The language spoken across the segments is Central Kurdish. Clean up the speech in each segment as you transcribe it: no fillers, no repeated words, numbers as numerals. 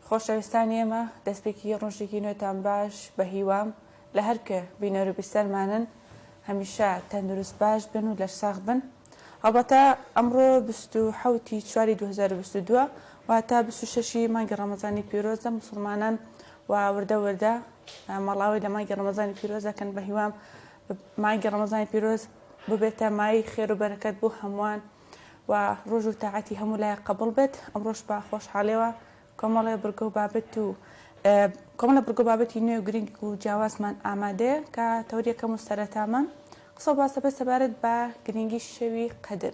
خۆشەویستانی ئێمە دەستپێکی ڕۆژێکی نوێتان باش بە هیوام لە هەرکە بینەرە بیسەرمانن هەمیشە تەندروست باش بن و لەش ساغ بن. ئەڵبەتە ئەمڕۆ 27 چواری 2022 واتە 26 مانگی ڕەمەزانی پیرۆزە مسلمانان و وردە مەڵاوی لە مانگی ڕەمەزانی پیرۆزەکەن بە هیوام مانگی ڕەمەزانی پیرۆز ببێتە مای خێر و بەرەکەت بۆ هەمووان و ڕۆژ و تاعەتی هەموو لای قبول بێت. ئەمڕۆژ با خۆشحاڵیەوە کۆمەڵێ بڕگە و بابەت و کۆمەڵە بڕگە و بابەتی نوێ و گرنگ و جیاوازمان ئامادەیە کە تەوریەکەم و سەرەتامان قسە و باسەبە سەبارەت بە گرنگی شەوی قەدر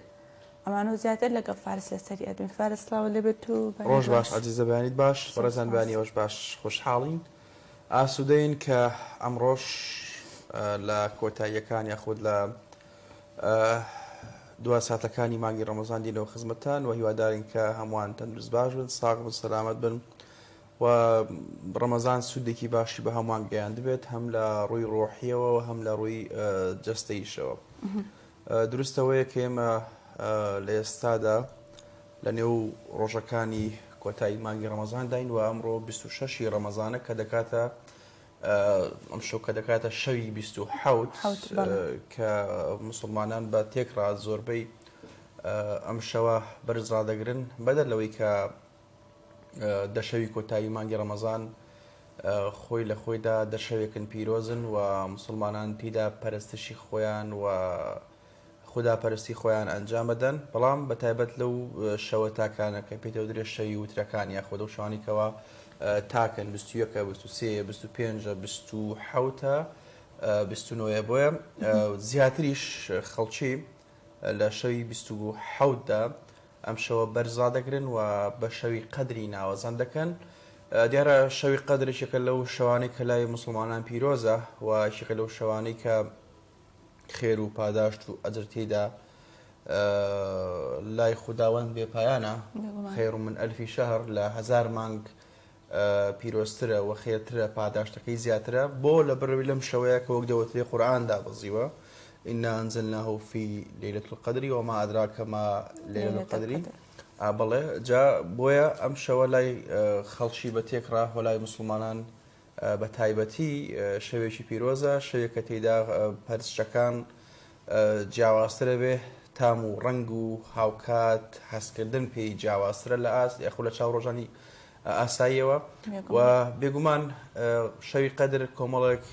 ئەمانە زیاتر لەگەڵ فارس لەسەری ئەدوین فارس سڵاو لێبێت و ڕۆژ باش عەزیزە بەیانیت باش بەڕێزان بەیانی ئەوەش باش خۆشحاڵین ئاسوودەین کە ئەمڕۆژ لە کۆتاییەکان یاخود لە دوا ساتەکانی مانگی ڕەمەزان دینەوە خزمەتتان و هیوادارین کە هەمووان تەندروست باش بن ساغ بن سەلامەت بن و ڕەمەزان سوودێکی باشی بە هەمووان گەیاند بێت هەم لە ڕووی ڕۆحیەوە و هەم لە ڕووی جەستەییشەوە. دروستەوەیە کە ئێمە لە ئێستادا لە نێو ڕۆژەکانی کۆتایی مانگی ڕەمەزان داین و ئەمڕۆ 26 ڕەمەزانە کە دەکاتە ئەم شەو کە دەکاتە شەوی 27 کە مسلمانان بە تێکڕا زۆربەی ئەم شەوە بەرز ڕادەگرن بەدەر لەوەی کە دەشەوی کۆتایی مانگی ڕەمەزان خۆی لە خۆیدا دەشەوێکن پیرۆزن و مسلمانان تیدا پەرستشی خۆیان و خوداپەرستی خۆیان ئەنجام بدەن بەڵام بە تایبەت لەو شەوە تاکانە کە پێیتەوە درێژ شەوی وترەکان یاخۆ دە شوانیکەوە تاکەن 21 23 25 27 29 بۆیە زیاتریش خەڵکی لە شەوی 27دا ئەم شەوە بەرزا دەگرن و بە شەوی قەدری ناوەزان دەکەن. دیارە شەوی قەدرێکێکە لەو شەوانەی کە لای مسلمانان پیرۆزە و یەکێکە لەو شەوانەی کە خێر و پاداشت و ئەجر تێدا لای خوداوەند بێپایانە خێر من ئەلفی شەهر لە 1000 مانگ پیرۆزترە و خێرترە پاداشتەکەی زیاترە بۆ لە بڕوی لەم شەوەیە کە وەک دەوترێ قورئاندا بەزیوە ئینا ئەنزلناه فی لەیلة القەدر وما ئەدراکە ما لەیلة القەدر بەڵێ جا بۆیە ئەم شەوە لای خەڵکی بە تێکڕا و لای مسلمانان بە تایبەتی شەوێکی پیرۆزە شەوێکە تێیدا پەرستشەکان جیاوازترە بێ تام و ڕنگ و هاوکات هەستکردن پێی جیاوازترە لە ئاست یاخۆ لە چاو ڕۆژانی ئاساییەوە و بێگومان شەوی قەدر کۆمەڵێک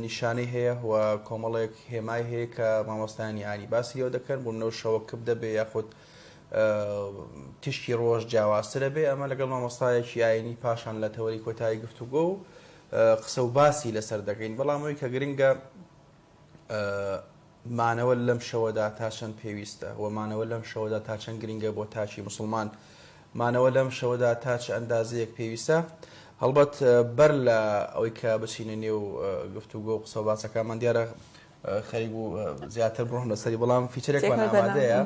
نیشانەی هەیە و کۆمەڵێک هێمای هەیە کە مامۆستایانی ئانی باسیەوە دەکەن بۆ نەوە شەوە کب دەبێ یاخود تشتی ڕۆژ جیاوازترە بێ ئەمە لەگەڵ مامۆستایەکی ئاینی پاشان لە تەوەری کۆتایی گفتوگۆ و قسە و باسی لەسەر دەکەین بەڵام ئەوەی کە گرنگە مانەوە لەم شەوەدا تا چەند پێویستە و مانەوە لەم شەوەدا تا چەند گرنگە بۆ تاچی مسلمان مانەوە لەم شەوەدا تا چ ئەندازەیەک پێویستە هەڵبەت بەر لە ئەوەی کە بچینە نێو گفتوگۆ و قسە و باسەکانمان دیارە خەریک و زیاتر بڕۆن لەسەری بەڵام فیچرێکمان ئامادەیە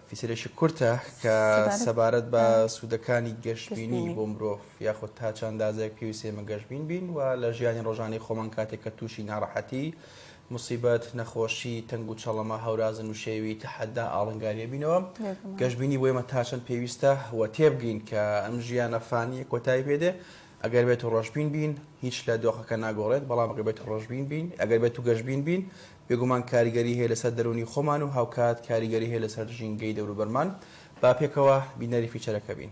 فیچرێکی کورتە کە سەبارەت بە سوودەکانی گەشتبینی بۆ مرۆڤ یاخود تا چەند ئەندازەیەک پێویستە ئێمە گەشتبین بین و لە ژیانی ڕۆژانەی خۆمان کاتێک کە تووشی ناڕەحەتی مصیبەت نەخۆشی تەنگ و چەڵەمە هەورازن و شێوی تەحەدا ئاڵنگاریە بینەوە گەشتبینی بۆ ئێمە تا چەند پێویستە و تێبگین کە ئەم ژیانە فانیە کۆتایی پێدێ ئەگەر بێت و ڕۆژبین بین هیچ لە دۆخەکە ناگۆڕێت بەڵام ئەگەر بێت ڕۆژبین بین ئەگەر بێت و گەشتبین بین بێگومان کاریگەری هەیە لەسەر دەرونی خۆمان و هاوکات کاریگەری هەیە لەسەر ژینگەی دەوروبەرمان با پێکەوە بینەری فیچەرەکە بین.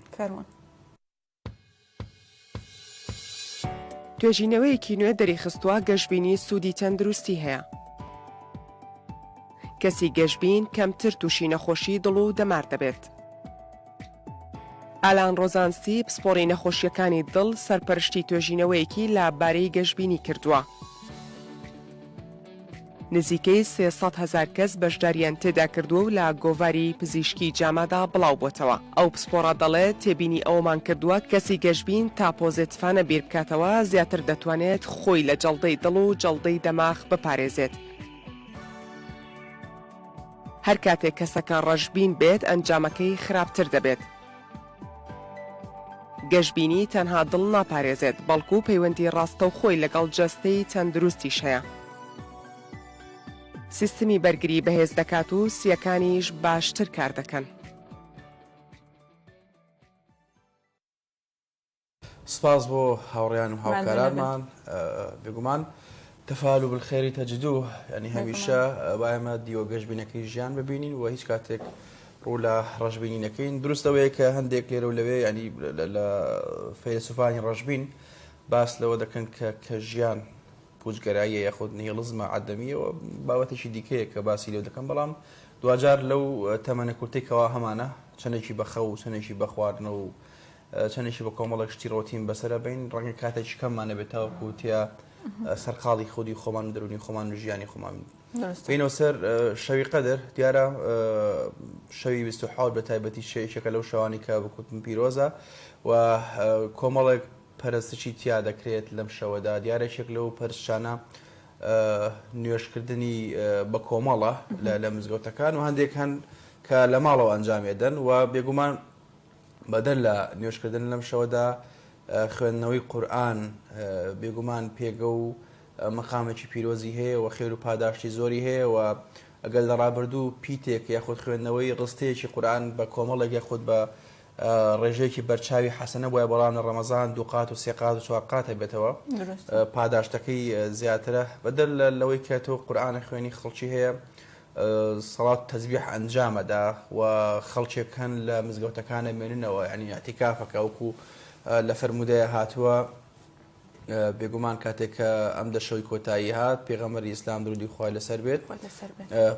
توێژینەوەیەکی نوێ دەریخستووە گەشتبینی سوودی تەندروستی هەیە. کەسی گەشتبین کەمتر تووشی نەخۆشی دڵ و دەمار دەبێت. ئالان ڕۆزانسی پسپۆڕی نەخۆشیەکانی دڵ سەرپەرشتی توێژینەوەیەکی لە بارەی گەشتبینی کردووە. نزیکەی 300,000 کەس بەشداریان تێدا کردووە و لە گۆڤاری پزیشکی جامادا بڵاو بۆتەوە. ئەو پسپۆڕە دەڵێت تێبینی ئەومان کردووە کەسی گەشتبین تا پۆزێتفانە بیر بکاتەوە زیاتر دەتوانێت خۆی لە جەڵدەی دڵ و جەڵدەی دەماغ بپارێزێت. هەر کاتێک کەسەکان ڕەشبین بێت ئەنجامەکەی خراپتر دەبێت. گەشتبینی تەنها دڵ ناپارێزێت بەڵکو پەیوەندی ڕاستە و خۆی لەگەڵ جەستەی تەندروستیش هەیە. سیستمی بەرگری بەهێز دەکات و سیەکانیش باشتر کار دەکەن. سپاس بۆ هاوڕێیان و هاوکارانمان بێگومان تەفاعلوا بالخێری تەجدوه ینی هەمیشە با ئێمە دیوە گەشتبینەکەی ژیان ببینین و هیچ کاتێک ڕوو لە ڕەشببینینەکەین دروستەوەیە کە هەندێک لێرە و لەوێ ینی لە فەیلسوفانی ڕەشبین باس لەوە دەکەن کە ژیان پوچگەراییە یاخود نیهێڵزمە عەدەمیەوە بابەتێکی دیکەیە کە باسی لێو دەکەم بەڵام دوجار لەو تەمەنە کورتێکەوە هەمانە چەندێکی بەخە و چەندێکی بەخواردنە و چەندێکی بە کۆمەڵک شتی ڕۆتین بەسەرە بین ڕەنگە کاتێکی کەممانە بێتەوە کوتیا سەرقاڵی خودی خۆمان و دەرونی خۆمان و ژیانی خۆمان بینەوە سەر شەوی قەدر دیارە شەوی 27 بە تایبەتی شەیەکە لەو شەوانی کە بکوتم پیرۆزە و کۆمەڵێک پەرستشی تیا دەکرێت لەم شەوەدا دیارێکێک لەو پەرشانە نوێشکردنی بە کۆمەڵە لە مزگەوتەکان و هەندێک هەن کە لە ماڵەوە ئەنجامێدەن و بێگومان بەدەر لە نوێشکردن لەم شەوەدا خوێندنەوەی قورئان بێگومان پێگە و مەقامێکی پیرۆزی هەیە و خێر و پاداشتی زۆری هەیە و ئەگەر لە ڕابردوو پیتێک یاخود خوێندنەوەی ڕستەیەکی قورئان بە کۆمەڵێک یاخود بە ڕێژەیەکی بەرچاوی حەسەنە بۆیە بەڵام لە ڕەمەزان 2 قات و 3 قات و 4 قات هەبێتەوە پاداشتەکەی زیاترە بەدەر لەوەی کە تۆ قورئانە خوێنی خەڵکی هەیە سەڵات تەزبیح ئەنجامەدا و خەڵکێک هەن لە مزگەوتەکانە مێننەوە ینی ئەتیکافەکە وەکو لە فەرمودەیە هاتووە بێگومان کاتێک کە ئەم دەشەوی کۆتایی هات پێغەمبەری ئیسلام درودی خوای لەسەر بێت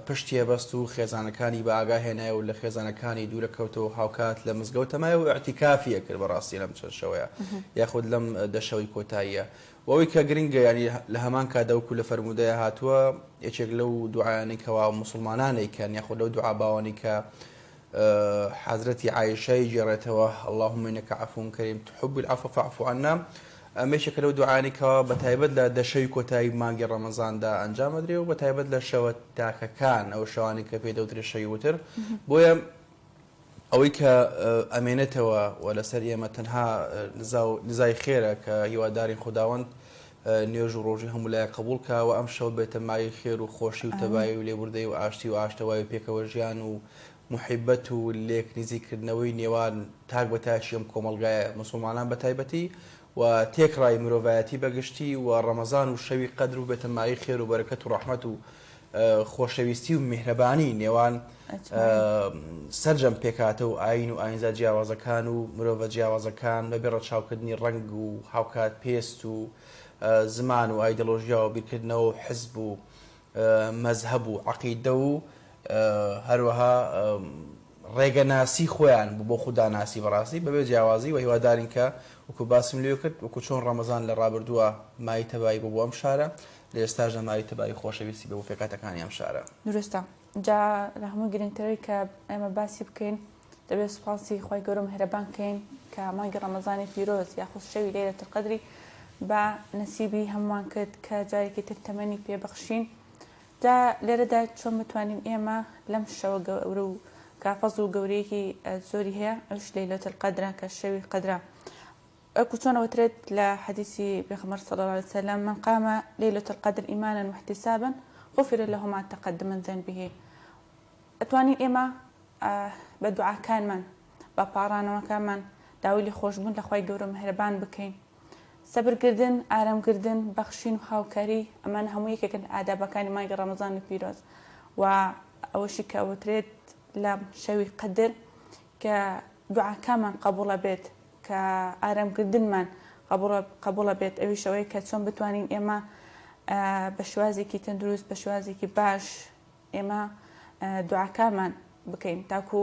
پشتیە بەست و خێزانەکانی بە ئاگا هێنایە و لە خێزانەکانی دوورەکەوتەوە هاوکات لە مزگەوتەمایە و ئەتیکافیە کرد بەڕاستی لەم چەند شەوەیە یاخود لەم دەشەوەی کۆتاییە وەوەی کە گرنگە ینی لە هەمان کادەوکو لە فەرمودەیە هاتووە یەکێک لەو دوعایانەی کەوا مسلمانانەی کەن یاخود لەو دوعا باوانی کە حەزرەتی عایشەی گێڕێتەوە اللهم إنك عفو كريم تحب العفو فاعف عنا ئەمێشێکە لەو دوعانێکەوە بە تایبەت لە دەشەوی کۆتایی مانگی ڕەمەزاندا ئەنجامەدرێ و بە تایبەت لە شەوە تاکەکان ئەو شەوانی کە پێدەوترێ شەوی وتر بۆیە ئەوەی کە ئەمێنێتەوە و لەسەر ئێمە تەنها نزای خێرە کە هیوادارین خوداوەند نوێژ و ڕۆژی هەموو لای قبول کە و ئەم شەو بێتە مای خێر و خۆشی و تەبایی و لێبوردەی و ئاشتی و ئاشتەوای پێکەوە ژیان و محیبەت و لێک نزیکردنەوەی نێوان تاک بە تاچی ئەم کۆمەلگایە مسلمانان بە تایبەتی و تێکڕای مرۆڤایەتی بەگشتی و ڕەمەزان و شەوی قەدر و بێتە مای خێر و بەرەکەت و ڕەحمەت و خۆشەویستی و میهرەبانی نێوان سەرجەم پێکاتە و ئاین و ئاینزا جیاوازەکان و مرۆڤە جیاوازەکان بەبێ ڕەچاوکردنی ڕەنگ و هاوکات پێست و زمان و ئایدۆلۆژیا و بیرکردنەوە و حزب و مەزهەب و عەقیدە و هەروەها ڕێگەناسی خۆیان بۆ خوداناسی بەڕاستی بەبێ جیاوازی و هیوادارین کە وەکو باسم لێ کرد وەکو چۆن ڕەمەزان لە ڕابردووە مای تەبایی بۆ ئەم شارە لە ئێستاژە مای تەبایی خۆشەویستی بە بۆ پێکاتەکانی ئەم شارە درستە جا لە هەموو گرنگترەوەی کە ئێمە باسی بکەین دەبێت سوپاسی خی گەورە مهرەبان بکەین کە مانگی ڕەمەزانی پیرۆز یاخود شەوی لەیلەتول قەدری بە نەسیبی هەمووان کرد کە جارێکی تر تەمەنی پێبەخشین جا لێرەدا چۆن بتوانین ئێمە لەم شەوە گەورە و کافەز و گەورەیەکی زۆری هەیە ئەوش لەیلەتول قەدرە کە شەوی قەدرە ئەکو چۆن ئەوترێت لە حەدیثی پێغەمبەر صلی الله عليه وسلم من قام ليلة القدر إيمانا واحتسابا غفر له ما تقدم من ذنبه ئەتوانین ئێمە بە دوعاکانمان بە پاڕانەوەکانمان داوای خۆشبوون لە خوای گەورە مهرەبان بکەین سەبرکردن ئارامکردن بەخشین و هاوکاری ئەمان هەموو یەکێکن ئادابەکانی مانگی ڕەمەزانی پیرۆز و ئەوەشی کە ئەوترێت لە شەوی قەدر کە دوعاکانمان قبوڵە بێت کە ئارامکردنمان قبوڵە بێت ئەوی شەوەی کە چۆن بتوانین ئێمە بە شوازێکی تەندروست بە شوازێکی باش ئێمە دوعاکانمان بکەین تاکو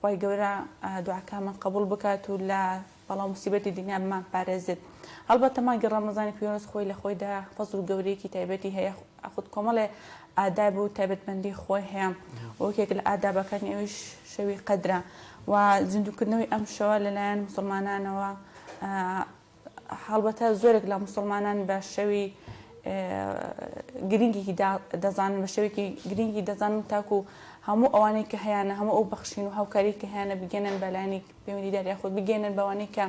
خی گەورە دوعاکانمان قبول بکات و لە بەڵام موسیبەتی دنیامان پارێزێت هەڵبەتە مانگی ڕەمەزانی پیرۆز خۆی لە خۆیدا فەزل و گەورەیەکی تایبەتی هەیە خود کۆمەڵێ ئاداب و تایبەتمەندی خۆی هەیە وەکێک لە ئادابەکانی ئەوش شەوی قەدرە و زیندووکردنەوەی ئەم شەوە لەلایەن مسلمانانەوە هەڵبەتە زۆرێک لە مسلمانان بە شەوی گرنگی دەزانن بە شەوێکی گرنگی دەزانن تاکو هەموو ئەوانەی کە هەیەە هەموو ئەو بەخشین و هاوکاری کە هیانە بگەنن بەلایانی پەیوەندیدار یاخود بگەنن بەوانەی کە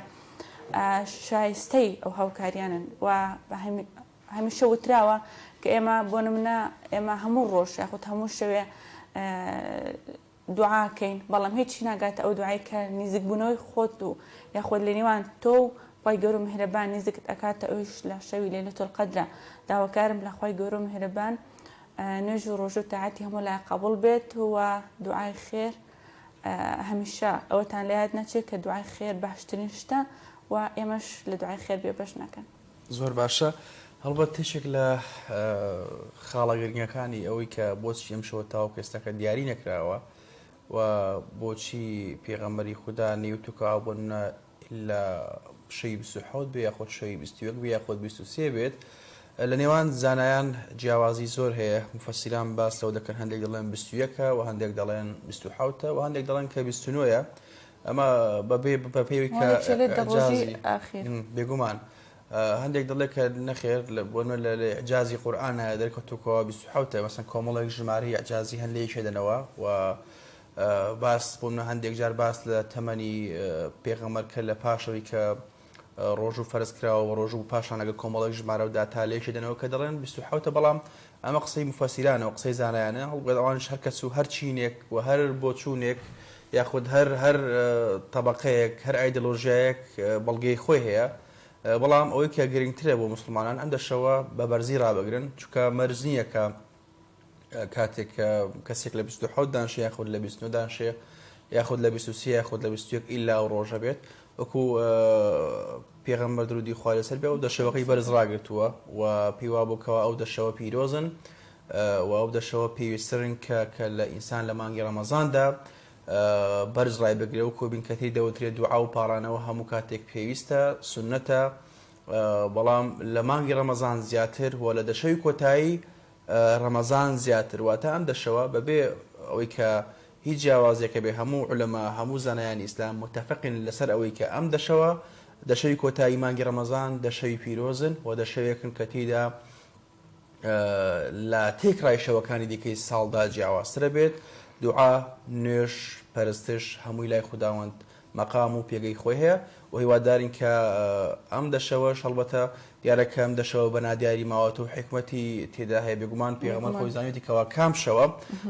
شایستەی ئەو هاوکاریانن و هەمیشە وتراوە کە ئێمە بۆ نمونە ئێمە هەموو ڕۆژ یاخود هەموو شەوێ دوعاکەین بەڵام هیچی ناگاتە ئەو دوعای کە نزیکبوونەوەی خۆت و یاخود لە نێوان تۆ خی گەورە میهرەبان نزیکت ئەکاتە ئەوش لە شەوی لەیلەتول القەدرە داواکارم لە خی گەورە میهرەبان نوێژ و ڕۆژ و تاعاتی هەموو لای قبول بێت و دوعای خێر هەمیشە ئەوەتان لە یاد نەچێت کە دوعای خێر باشترین شتە و ئێمەش لە دوعای خێر بێبەش نەکەن. زۆر باشە. هەڵبەت تێشێک لە خاڵە گرنگەکانی ئەوەی کە بۆچی ئەم شەوە تاو کەستەکە دیاری نەکراوە و بۆچی پێغەمبەری خوددا نێوتوکە بوون لە شەی 27 بێ یاخۆت شەی 21 بێ یاخۆت 23 بێت. لە نێوان زانایان جیاوازی زۆر هەیە. مفەسیران باس لەو دەکەن هەندێک دەڵێن 21 و هەندێک دەڵێن 27 و هەندێک دەڵێن کە 29 ئەمە بە پێوی کە بێگومان هەندێک دەڵێت کە نەخێر لە ئەجازی قورئانە دەرکەوتوکەوە 27 مەسەن کۆمەڵێک ژمارەی ئەجازی هەندێک شێدەنەوە و باس بوون هەندێک جار باس لە تەمەنی پێغەمبەر کە لە پاشەوەی کە ڕۆژ و فەرزکراوە و ڕۆژ و پاشان لەگەڵ کۆمەڵێک ژمارەوەدا تا لێشی دەنەوە کە دەڵێن 27 بەڵام ئەمە قسەی مفەسیرانەوە قسەی زانایانە هەڵبێت ئەوانش هەر کەس و هەر چینێک و هەر بۆچوونێک یاخود هەر تەبەقەیەک هەر ئایدۆلۆژیایەک بەڵگەی خۆی هەیە. بەڵام ئەوەی کە گرنگترە بۆ مسلمانان ئەم دەشەوە بە بەرزی ڕابگرن چونکە مەرزنیە کە کاتێک کەسێک لە 27 دانشێ یاخود لە 29 دانشێ یاخود لە 23 یاخود لە 21 ئیلا و ڕۆژە بێت وەکو پێغەمبەر درودی خوا لەسەر بێ و دەشەوەکەی بەرز ڕاگرتووە و پێی وا بووکەوە ئەو دەشەوە پیرۆزن و ئەو دەشەوە پێویستترن کە لە ئینسان لە مانگی ڕەمەزاندا بەرز ڕای بگرێ و کۆبین کەتی دەوترێت دوعا و پاڕانەوە هەموو کاتێک پێویستە سنەتە. بەڵام لە مانگی ڕەمەزان زیاتر و لە دەشەوی کۆتایی ڕەمەزان زیاتر واتە ئەم دەشەوە بەبێ ئەوەی کە هیچ جیاوازێکە بێ هەموو عولەما هەموو زانایانی ئیسلام متفقین لەسەر ئەوەی کە ئەم دەشەوە دەشەوی کۆتایی مانگی ڕەمەزان دەشەوی پیرۆزن و دەشەوێکن کە تێیدا لە تێکڕای شەوەکانی دیکەی ساڵدا جیاوازترە بێت. دوعا نوێژ پەرستش هەمووی لای خوداوەند مەقام و پێگەی خۆی هەیە و هیوادارین کە ئەم دەشەوە هەڵبەتە دیارەکە ئەم دەشەوە بە نادیاری ماوەتە و حکمەتی تێدا هەیە بێگومان پێغەمبەر خۆی زانێتی کەوا کام شەوە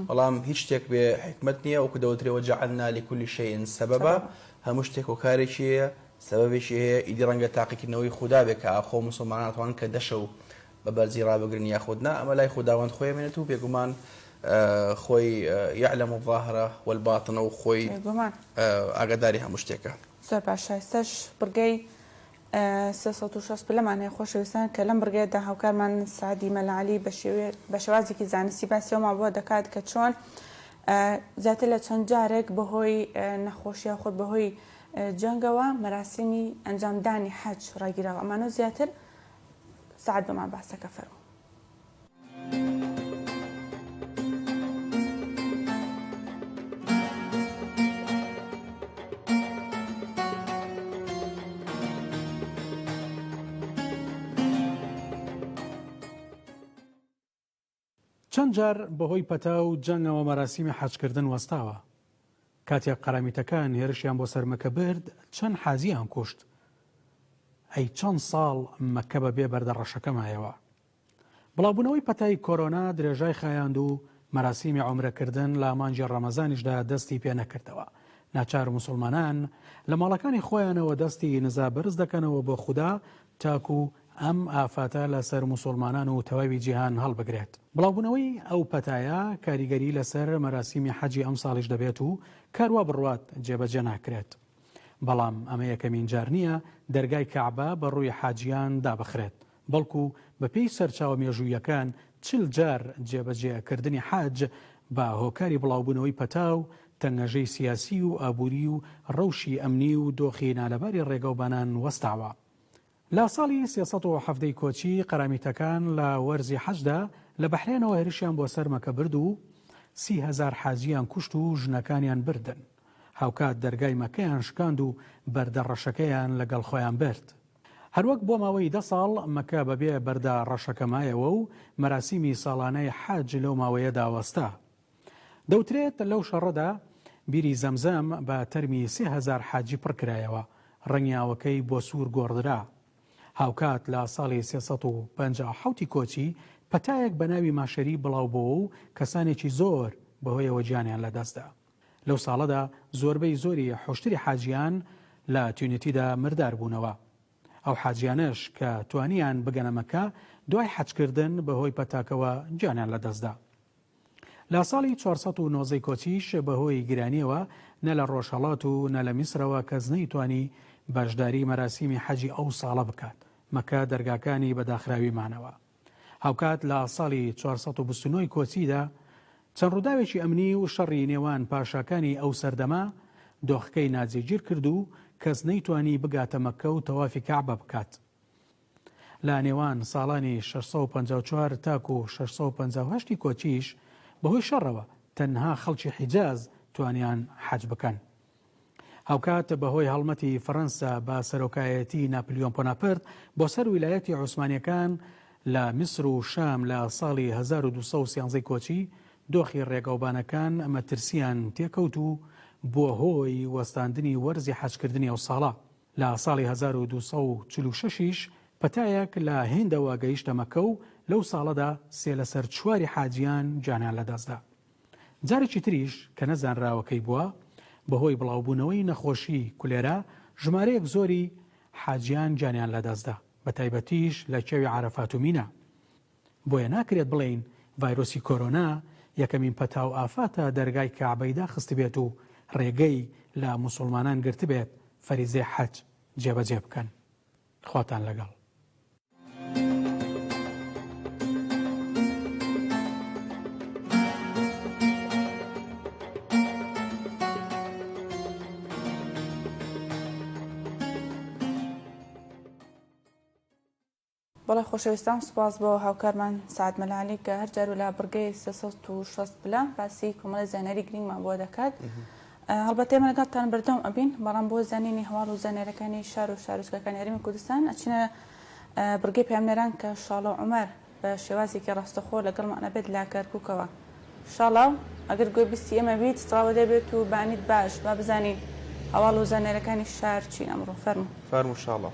بەڵام هیچ شتێک بێ حکمت نییە وەکو دەوترێەوە جەعەلنا لكل شيء سەبەبە هەموو شتێک و کارێکی هەیە سەبەبێکی هەیە ئیدی ڕەنگە تاقیکردنەوەی خوددا بێت کە ئاخۆ مسلمانان توانن کە دەشە و بە بەرزی ڕابگرن یاخودنا ئەمە لای خوداوەند خۆیمێنێت و بێگومان خۆی يعلم الظاهرة والباطن و خۆی ئاگاداری هەموو شتێکە. زۆر باش ئێستاش بڕگەی 360 پلەمانەیە خۆشەویستان کە لەم بڕگەیەدا هاوکارمان سعدی مەلعەلی بە شێوازێکی زانستی باسیەوەمان بۆ دەکات کە چۆن زیاتر لە چەند جارێک بەهۆی نەخۆشیە خۆت بەهۆی جەنگەوە مەراسیمی ئەنجامدانی حەج ڕاگیراوە ئەمانە زیاتر سعد بەمان باسەکە فەرموو. چەند جار بەهۆی پەتا و جەنگەوە مەراسیمی حەجکردن وەستاوە. کاتێک قەرامیتەکان هێرشیان بۆ سەر مەکە برد چەند حاجیان کوشت. ئەی چەند ساڵ مەکە بەبێ بەردە ڕەشەکە مایەوە. بڵاوبوونەوەی پەتای کۆرۆنا درێژای خایاند و مەراسیمی عومرەکردن لە مانجی ڕەمەزانیشدا دەستی پێ نەکردەوە. ناچار مسلمانان لە ماڵەکانی خۆیانەوە دەستی نزا بەرز دەکەنەوە بۆ خوددا تاکو ئەم ئافاتە لەسەر مسلمانان و تەواوی جیهان هەڵبگرێت. بڵاوبوونەوەی ئەو پەتایە کاریگەری لەسەر مەراسیمی حەجی ئەم ساڵیش دەبێت و کاروا بڕوات جێبەجێ ناکرێت. بەڵام ئەمە یەکەمین جار نییە دەرگای کەعبە بە ڕووی حاجیان دابخرێت. بەڵکو بەپێی سەرچاوە مێژوویەکان 40 جار جێبەجێکردنی حاج بە هۆکاری بڵاوبوونەوەی پەتا و تەنگەژەی سیاسی و ئابووری و ڕەوشی ئەمنی و دۆخی نالەباری ڕێگەوبانان وەستاوە. لە ساڵی 370 کۆچی قەرامیتەکان لە وەرزی حەجدا لە بەحرێنەوە هێرشیان بۆ سەر مەکە برد و 30,000 حاجیان کوشت و ژنەکانیان بردن. هاوکات دەرگای مەکەیان شکاند و بەردە ڕەشەکەیان لەگەڵ خۆیان برد. هەروەک بۆ ماوەی 10 ساڵ مەکە بەبێ بەردە ڕەشەکە مایەوە و مەراسیمی ساڵانەی حەج لەو ماوەیەدا وەستا. دەوترێت لەو شەڕەدا بیری زەمزەم بە تەرمی 30,000 حاجی پڕکرایەوە ڕەنگیاوەکەی بۆ سوور گۆڕدرا. هاوکات لە ساڵی 357 کۆچی پەتایەک بە ناوی ماشەری بڵاوبووە و کەسانێکی زۆر بەهۆیەوە گیانیان لەدەستدا. لەو ساڵەدا زۆربەی زۆری حوشتری حاجیان لە تونێتیدا مردار بوونەوە. ئەو حاجیانش کە توانیان بگەنە مەکە دوای حەجکردن بەهۆی پەتاکەوە گیانیان لەدەستدا. لە ساڵی 490 کۆچیش بەهۆی گرانیەوە نە لە ڕۆژهەڵات و نە لە میسرەوە کەس نەیتوانی بەشداری مەراسیمی حەجی ئەو ساڵە بکات، مەکە دەرگاکانی بەداخراویمانەوە. هاوکات لە ساڵی 429 کۆچیدا چەند ڕووداوێکی ئەمنی و شەڕی نێوان پاشاکانی ئەو سەردەما دۆخەکەی ناجێگیر کرد و کەس نەیتوانی بگاتە مەکە و تەوافی کەعبە بکات. لە نێوان ساڵانی 654 تاکو 658 کۆچیش بەهۆی شەڕەوە تەنها خەڵکی حیجاز توانیان حەج بکەن. هاوکات بەهۆی هەڵمەتی فەڕەنسا بە سەرۆکایەتی ناپلیۆن بۆناپەرت بۆ سەر ویلایەتی عوسمانیەکان لە میسر و شام لە ساڵی 1213 کۆچی دۆخی ڕێگەوبانەکان ئەمە ترسیان تێکەوت و بۆ هۆی وەستاندنی وەرزی حەجکردنی ئەو ساڵە. لە ساڵی 1246 پەتایەک لە هێندەوە گەیشتە مەکە و لەو ساڵەدا 3 لەسەر 4 حاجیان جانیان لەدەستدا. جارێکی تریش کە نەزانراوەکەی بووە بەهۆی بڵاوبوونەوەی نەخۆشی کولێرە ژمارەیەک زۆری حاجیان جانیان لەدەستدا، بە تایبەتیش لە کێوی عەرەفات و مینە. بۆیە ناکرێت بڵێین ڤایرۆسی کۆرۆنا یەکەمین پەتاو ئافاتە دەرگای کەعبەیدا خست بێت و ڕێگەی لە موسڵمانان گرت بێت فەریزەی حەج جێبەجێ بکەن. خواتان لەگەڵ. بەڵێ خۆشەویستان، سوپاس بۆ هاوکارمان سعد مەلالی کە هەر جار و لە بڕگەی 360 پلە باسی کۆمەڵی زانیاری گرنگمان بۆ دەکات. هەڵبەت ئێمە لەگەڵتان بەردەوام ئەبین، بەڵام بۆ زانینی هەواڵ و زانیاریەکانی شار و شارۆچکەکانی هەرێمی کوردستان ئەچینە بڕگەی پێامنێران کە شاڵە عومەر بە شێوازێکی ڕاستەخۆ لەگەڵمان ئەبێت لا کەرکووکەوە. شاڵاو ئەگەر گوێ بیستی ئێمە بیت سڵاوە دەبێت و بانیت باش با بزانین هەواڵ و زانیاریەکانی شار چین ئەمڕۆ. فەرموو شاڵە.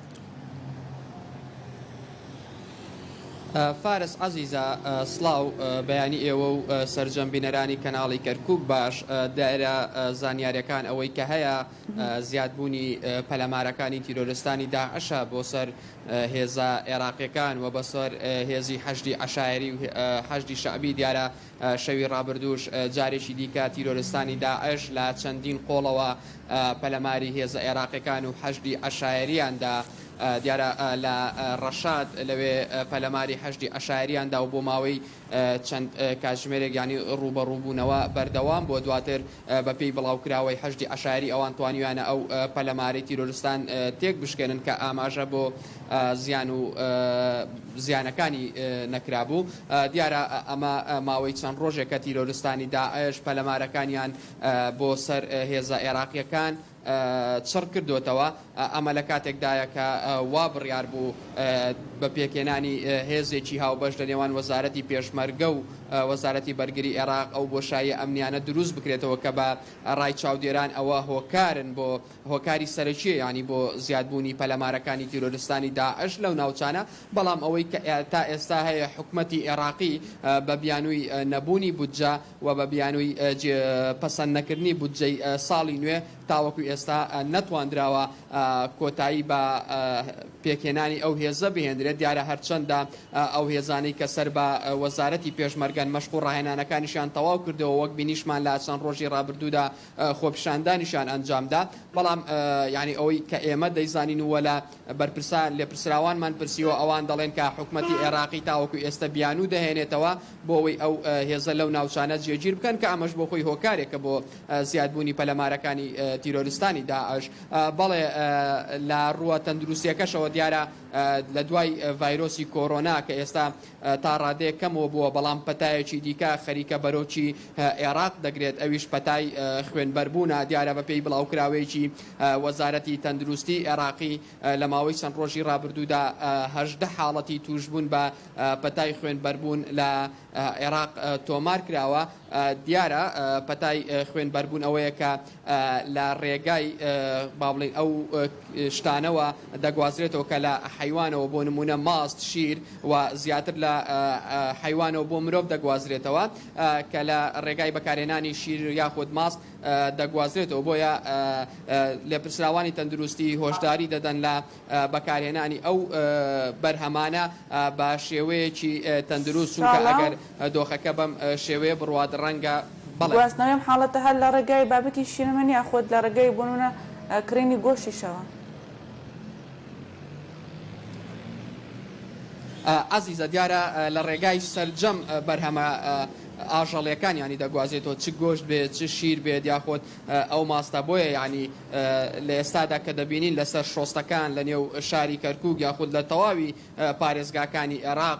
فارس عزیزە، سڵاو بەیانی ئێوە و سەرجەمبینەرانی کەناڵی کەرکووک باش. دایرە زانیاریەکان ئەوەی کە هەیە زیادبوونی پەلەمارەکانی تیرۆرستانی داعشە بۆ سەر هێزە عێراقیەکان و بەسەر هێزی حەشدی عەشایری و حەشدی شەعبی دیارە شەوی ڕابردووش جارێکی دیکە تیرۆرستانی داعش لە چەندین قۆڵەوە پەلەماری هێزە عێراقیەکان و حەشدی عەشایریاندا دیارە لە ڕەشاد لەوێ پەلەماری حەشدی عەشایریاندا و بۆ ماوەی چەند کاتژمێرێک ینی ڕوبەڕووبوونەوە بەردەوام بۆ دواتر بەپێی بڵاوکراوەی حەشدی عەشایری ئەوان توانیویانە ئەو پەلەماری تیرۆرستان تێک بشکێنن کە ئاماژە بۆ زیان و زیانەکانی نەکرابوو. دیارە ئەمە ماوەی چەند ڕۆژێکە تیرۆرستانی داعش پەلەمارەکانیان بۆ سەر هێزە عێراقیەکان چڕ کردوتەوە. ئەمە لە کاتێکدایە کە وا بڕیار بوو بە پێکێنانی هێزێکی هاوبەش لە نێوان وەزارەتی پێشمەرگە و وەزارەتی بەرگری عێراق ئەو بۆشایی ئەمنیانە دروست بکرێتەوە کە بە ڕای چاودێران ئەوە هۆکارن بۆ هۆکاری سەرەکیە ینی بۆ زیادبوونی پەلەمارەکانی تیرۆرستانی داعش لەو ناوچانە. بەڵام ئەوەی کە تا ئێستا هەیە حکومەتی عێراقی بە بیانووی نەبوونی بودجە و بە بیانووی پەسەند نەکردنی بودجەی ساڵی نوێ تاوەکو ئێستا نەتواندراوە کۆتایی بە پێکێنانی ئەو هێزە بهێنرێت. دیارە هەرچەندە ئەو هێزانەی کە سەر بە وەزارەتی پێشمەرگەن مەشق و ڕاهێنانەکانیشان تەواو کردەوە وەک بینیشمان لە چەند ڕۆژی ڕابردوودا خۆپیشاندانیشان ئەنجامدا. بەڵام ینی ئەوەی کە ئێمە دەیزانین وە لە بەرپرسان لێپرسراوانمان پرسیوە ئەوان دەڵێن کە حکومەتی عێراقی تاوەکو ئێستا بیانوو دەهێنێتەوە بۆ ئەوەی ئەو هێزە لەو ناوچانە جێگیر بکەن کە ئەمەش بۆ خۆی هۆکارێکە بۆ زیادبوونی پەلەمارەکانی تیرۆرستانی داعش. بەڵێ لە ڕووە تەندروستیەکەشەوە دیارە لە دوای ڤایرۆسی کۆرۆنا کە ئێستا تا ڕادەیە کەمەوە بووە، بەڵام پەتایەکی دیکە خەریکە بەرۆکی عێراق دەگرێت، ئەویش پەتای خوێنبەربوونە. دیارە بەپێی بڵاوکراوەیەکی وەزارەتی تەندروستی عێراقی لە ماوەی چەند ڕۆژی ڕابردوودا 18 حاڵەتی توشبوون بە پەتای خوێنبەربوون لە عێراق تۆمار کراوە. دیارە پەتای خوێنبەربوون ئەوەیە کە لە ڕێگای با بڵێن ئەو شتانەوە دەگوازرێتەوە کە لە حیوانەوە بۆ نمونە ماست، شیر و زیاتر لە حیوانەوە بۆ مرۆڤ دەگوازرێتەوە کە لە ڕێگای بەکارهێنانی شیر یاخود ماست دەگوازرێتەوە بۆیە لێپرسراوانی تەندروستی هۆشداری دەدەن لە بەکارهێنانی ئەو بەرهەمانە بە شێوەیەکی تەندروست چونکە ئەگەر دۆخەکە بەم شێوەیە بڕوات ڕەنگە گواستنەوەم حاڵەتە هەر لە ڕێگای بابەتی شیرەمەنی یاخۆت لە ڕێگای بوونە کڕینی گۆشتیشەوە. عزیزە دیارە لە ڕێگای سەرجەم بەرهەمە ئاژەڵیەکان ینی دەگوازێتەوە چ گۆشت بێت چ شیر بێت یاخۆت ئەو ماستە بۆیە ینی لە ئێستادا کە دەبینین لەسەر شۆستەکان لە نێو شاری کەرکووک یاخود لە تەواوی پارێزگاکانی عێراق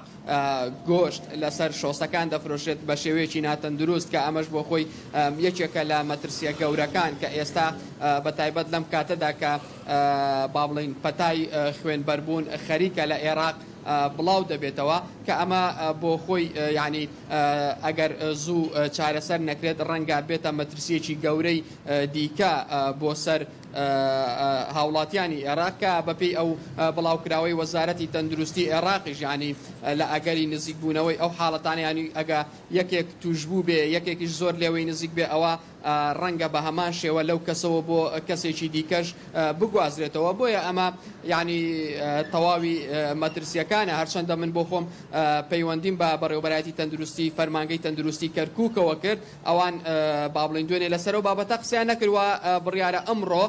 گۆشت لەسەر شۆستەکان دەفرۆشێت بە شێوەیەکی ناتەندروست کە ئەمەش بۆ خۆی یەکێکە لە مەترسیە گەورەکان کە ئێستا بەتایبەت لەم کاتەدا کە با بڵین پەتای خوێنبەربوون خەریکە لە عێراق بڵاو دەبێتەوە کە ئەمە بۆ خۆی ینی ئەگەر زوو چارەسەر نەکرێت ڕەنگە بێتە مەترسیەکی گەورەی دیکە بۆ سەر هاوڵاتیانی عێراقکە بەپێی ئەو بڵاوکراوەی وەزارەتی تەندروستی عێراقیش ینی لە ئەگەری نزیک بوونەوەی ئەو حاڵەتانیانی ئەگە یەکێک توشبوو بێ یەکێکیش زۆر لێوەی نزیک بێ ئەوە ڕەنگە بە هەمان شێوە لەو کەسەوە بۆ کەسێکی دیکەش بگوازرێتەوە بۆیە ئەمە ینی تەواوی مەترسیەکانە هەرچەندە من بۆ خۆم پەیوەندیم بە بەڕێوەبەرایەتی تەندروستی فەرمانگەی تەندروستی کەرکووکەوە کرد ئەوان با بڵین دوێنێ لەسەر ئەو بابەتە قسەیان نەکردووە بڕیارە ئەمڕۆ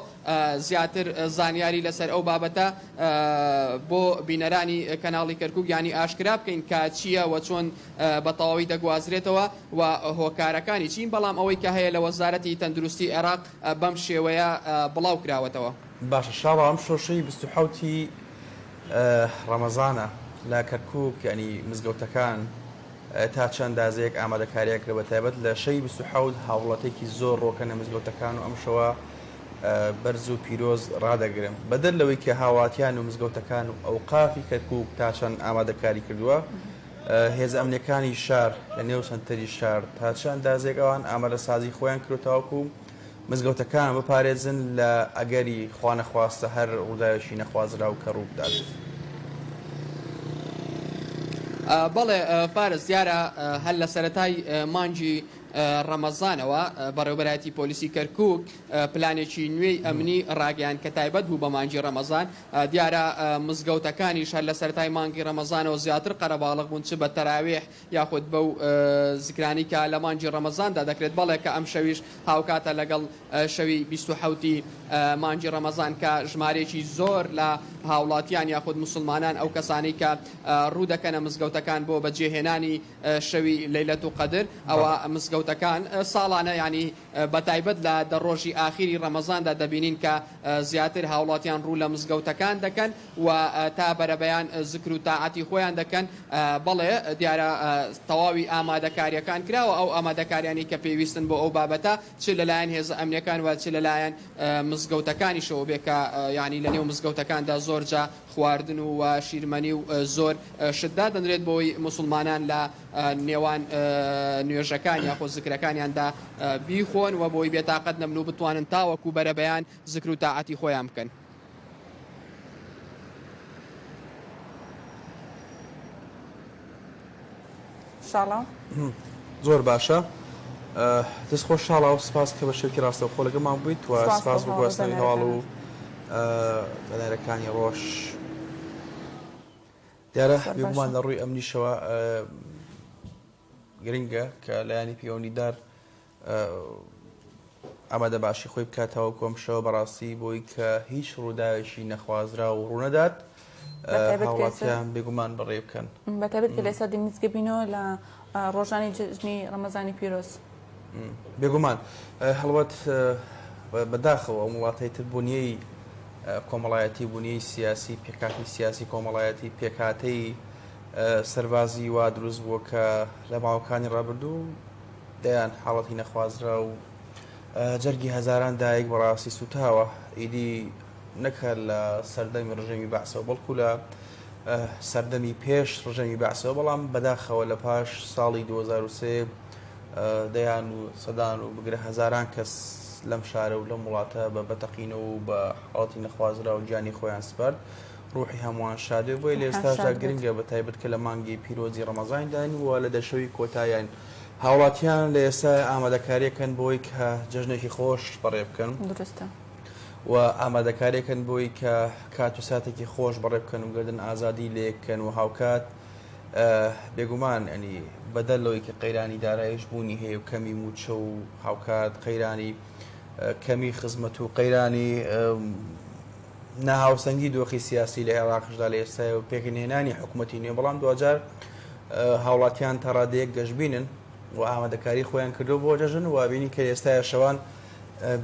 زیاتر زانیاری لەسەر ئەو بابەتە بۆ بینەرانی کەناڵی کەرکووک ینی ئاشکرا بکەین کە چییە و چۆن بە تەواوی دەگوازرێتەوە و هۆکارەکانی چین بەڵام ئەوەی کە هەیە لە وەزارەتی تەندروستی عێراق بەم شێوەیە بڵاو کراوەتەوە. باشە شاڵ ئەم شۆشەی 27 ڕەمەزانە لە کەرکووک ینی مزگەوتەکان تا چەند دازەیەک ئامادەکاریە کرد بە تایبەت لە شەی 27 هاوڵاتێکی زۆر ڕۆکەنە مزگەوتەکان و ئەم شەوە بەرز و پیرۆز ڕدەگرم بەدەر لەوەی کە هاواتیان و مزگەوتەکان و ئەوقافی کەرکووک تا چەند ئامادەکاری کردووە هێز ئەمنیەکانی شار لە نێو سنتەری شار تا چەند دازێک ئەوان ئامادەسازی خۆیان کردوتەوەکو مزگەوتەکان بپارێزن لە ئەگەری خوانەخواستە هەر ڕووداوێکی نەخوازرا و کە ڕوو بدات. بەڵێ فارس دیارە هەر لە سەرەتای مانجی ڕەمەزانەوە بەڕێوەبەرایەتی پۆلیسی کەرکووک پلانێکی نوێی ئەمنی ڕاگەیان کە تایبەت بوو بە مانجی ڕەمەزان دیارە مزگەوتەکانیش هەر لە سەرەتای مانگی ڕەمەزانەوە زیاتر قەرەباڵغ بوون چ بە تەراویح یاخود بەو زیکرانی کە لە مانجی ڕەمەزاندا دەکرێت بەڵێ کە ئەم شەویش هاوکاتە لەگەڵ شەوی 27 مانجی ڕەمەزان کە ژمارێکی زۆر لە هاوڵاتیان یاخود مسلمانان ئەو کەسانی کە ڕوو دەکەنە مزگەوتەکان بۆ بەجێهێنانی شەوی لەیلەت و قەدر ئەوە مزگەوتەکان ساڵانە ینی بەتایبەت لە دەڕۆژی ئاخیری ڕەمەزاندا دەبینین کە زیاتر هاوڵاتیان ڕوو لە مزگەوتەکان دەکەن و تا بەرەبەیان زکر و تاعەتی خۆیان دەکەن بەڵێ دیارە تەواوی ئامادەکاریەکان کراوە ئەو ئامادەکاریانی کە پێویستن بۆ ئەو بابەتە چ لەلایەن هێز ئەمنیەکان و چ لەلایەن مزگەوتەکانیشەوە بێ کە ینی لە نێو مزگەوتەکاندا زۆرجا خواردن و شیرمەنی و زۆر شتدا دەنرێت بۆی مسلمانان لە نێوان نوێژەکان یاخۆ زکرەکانیاندا بیخۆن و بۆی بێتاقەت نەبن و بتوانن تاوەکو بەرەبەیان زکر و تاعەتی خۆیان بکەن. شاڵە زۆر باشە دەست خۆش شاڵا و سپاس کە بە شێکی ڕاستەوخۆ لەگەڵمان بوویت و سپاس بۆ گواستنەوەی هەواڵ و بەلایەکانی ڕۆژ دیارە بێگومان لە ڕووی ئەمنیشەوە گرنگە کە لایانی پیاوەنیدار ئامادە باشی خۆی بکاتەوە کۆمشەوە بەڕاستی بۆی کە هیچ ڕووداوێکی نەخوازرا و ڕوونەدات هاوڵاتیان بێگومان بەڕێ بکەن بەتابێت کە لێسا دیمیزگەبینەوە لە ڕۆژانی جژنی ڕەمەزانی پیرۆز بێگومان هەڵوەت بەداخەوە وڵاتەی تر بوونیەی کۆمەڵایەتی بوونیەی سیاسی پێکاتی سیاسی کۆمەڵایەتی پێکاتەی سەربازی وا دروست بووە کە لە ماوەکانی ڕابردوو دەیان حاڵەتی نەخوازرا و جەرگی هەزاران دایک بەڕاستی سوتاوە ئیدی نەکە لە سەردەمی ڕژەمی بەعسەوە بەڵکو لە سەردەمی پێش ڕژەمی بەعسەوە بەڵام بەداخەوە لە پاش ساڵی 2023 دەیان و سەدان و بگرە هەزاران کەس لەم شارە و لەم وڵاتە بە بەتەقینەوە و بە حاڵەتی نەخوازرا و گیانی خۆیان سپارد ڕوحی هەمووان شادێ بۆی لە ئێستاشدا گرنگە بە تایبەت کە لە مانگی پیرۆزی ڕەمەزاندانی وە لە دەشەوی کۆتاییان هاوڵاتیان لە ئێستا ئامادەکاریەکەن بۆی کە جژنێکی خۆش بەڕێ بکەن و ئامادەکاریەکەن بۆی کە کات و ساتێکی خۆش بەڕێ بکەن و گردن ئازادی لێککەن و هاوکات بێگومان ئەنی بەدەلەوەی کە قەیرانی دارایش بوونی هەیە و کەمی موچە و هاوکات قەیرانی کەمی خزمەت و قەیرانی ناهاوسەنگی دۆخی سیاسی لە عێراقشدا لە ئێستا و پێکەنهێنانی حکوومەتی نوێ بەڵام دوجار هاوڵاتیان تا ڕادەیەک گەشتبینن و ئامادەکاری خۆیان کردو بۆ جەژن و بینین کە ئێستای شەوان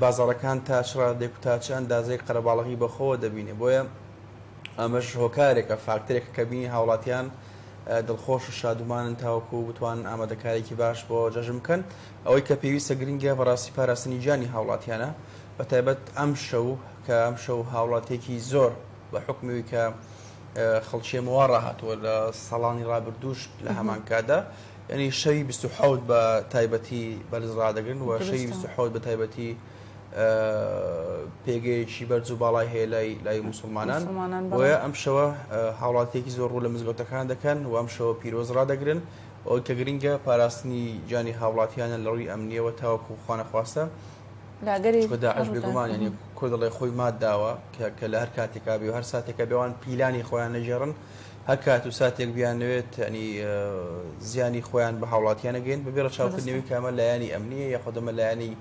بازاڕەکان تا چڕادێک و تا چ ئەندازەی قەرەباڵغی بەخۆوە دەبینێ بۆیە ئەمەش هۆکارێکە فاکتێکە کە بینی هاوڵاتیان دڵخۆش و شادومانن تاوەکو بتوان ئامادەکارێکی باش بۆ جەژم بکەن ئەوەی کە پێویستە گرنگە بەڕاستی پاراستنی گیانی هاوڵاتیانە بە تایبەت ئەم شەو کە ئەم شەو هاوڵاتێکی زۆر بە حکومی کە خەڵکیێمەوە ڕاهاتوە لە ساڵانی ڕابردووش لە هەمان کادا یعنی شەوی 27 بە تایبەتی بەرز ڕدەگرن و شەوی 27 بە تایبەتی پێگەیەکی بەرز و باڵای هەیە لای مسلمانان بۆیە ئەم شەوە هاوڵاتێکی زۆر ڕوو لە مزگەوتەکان دەکەن و ئەم شەوە پیرۆز ڕدەگرن ئەوەی کە گرنگە پاراستنی گیانی هاوڵاتیانە لە ڕووی ئەمنیەوە تاوەکو خوانەخواستە داعش بێگومان یعنی کوردڵی خۆی مات داوە کە لە هەر کاتێکا بێ و هەر ساتێکە بێوان پیلانی خۆیان نەژێڕن هەر کات و ساتێک بیانوێت ینی زیانی خۆیان بە هاوڵاتیانە گەین بەبێ ڕەچاوکردنەوەی کامە لایانی ئەمنیە یاخودەمە لایانی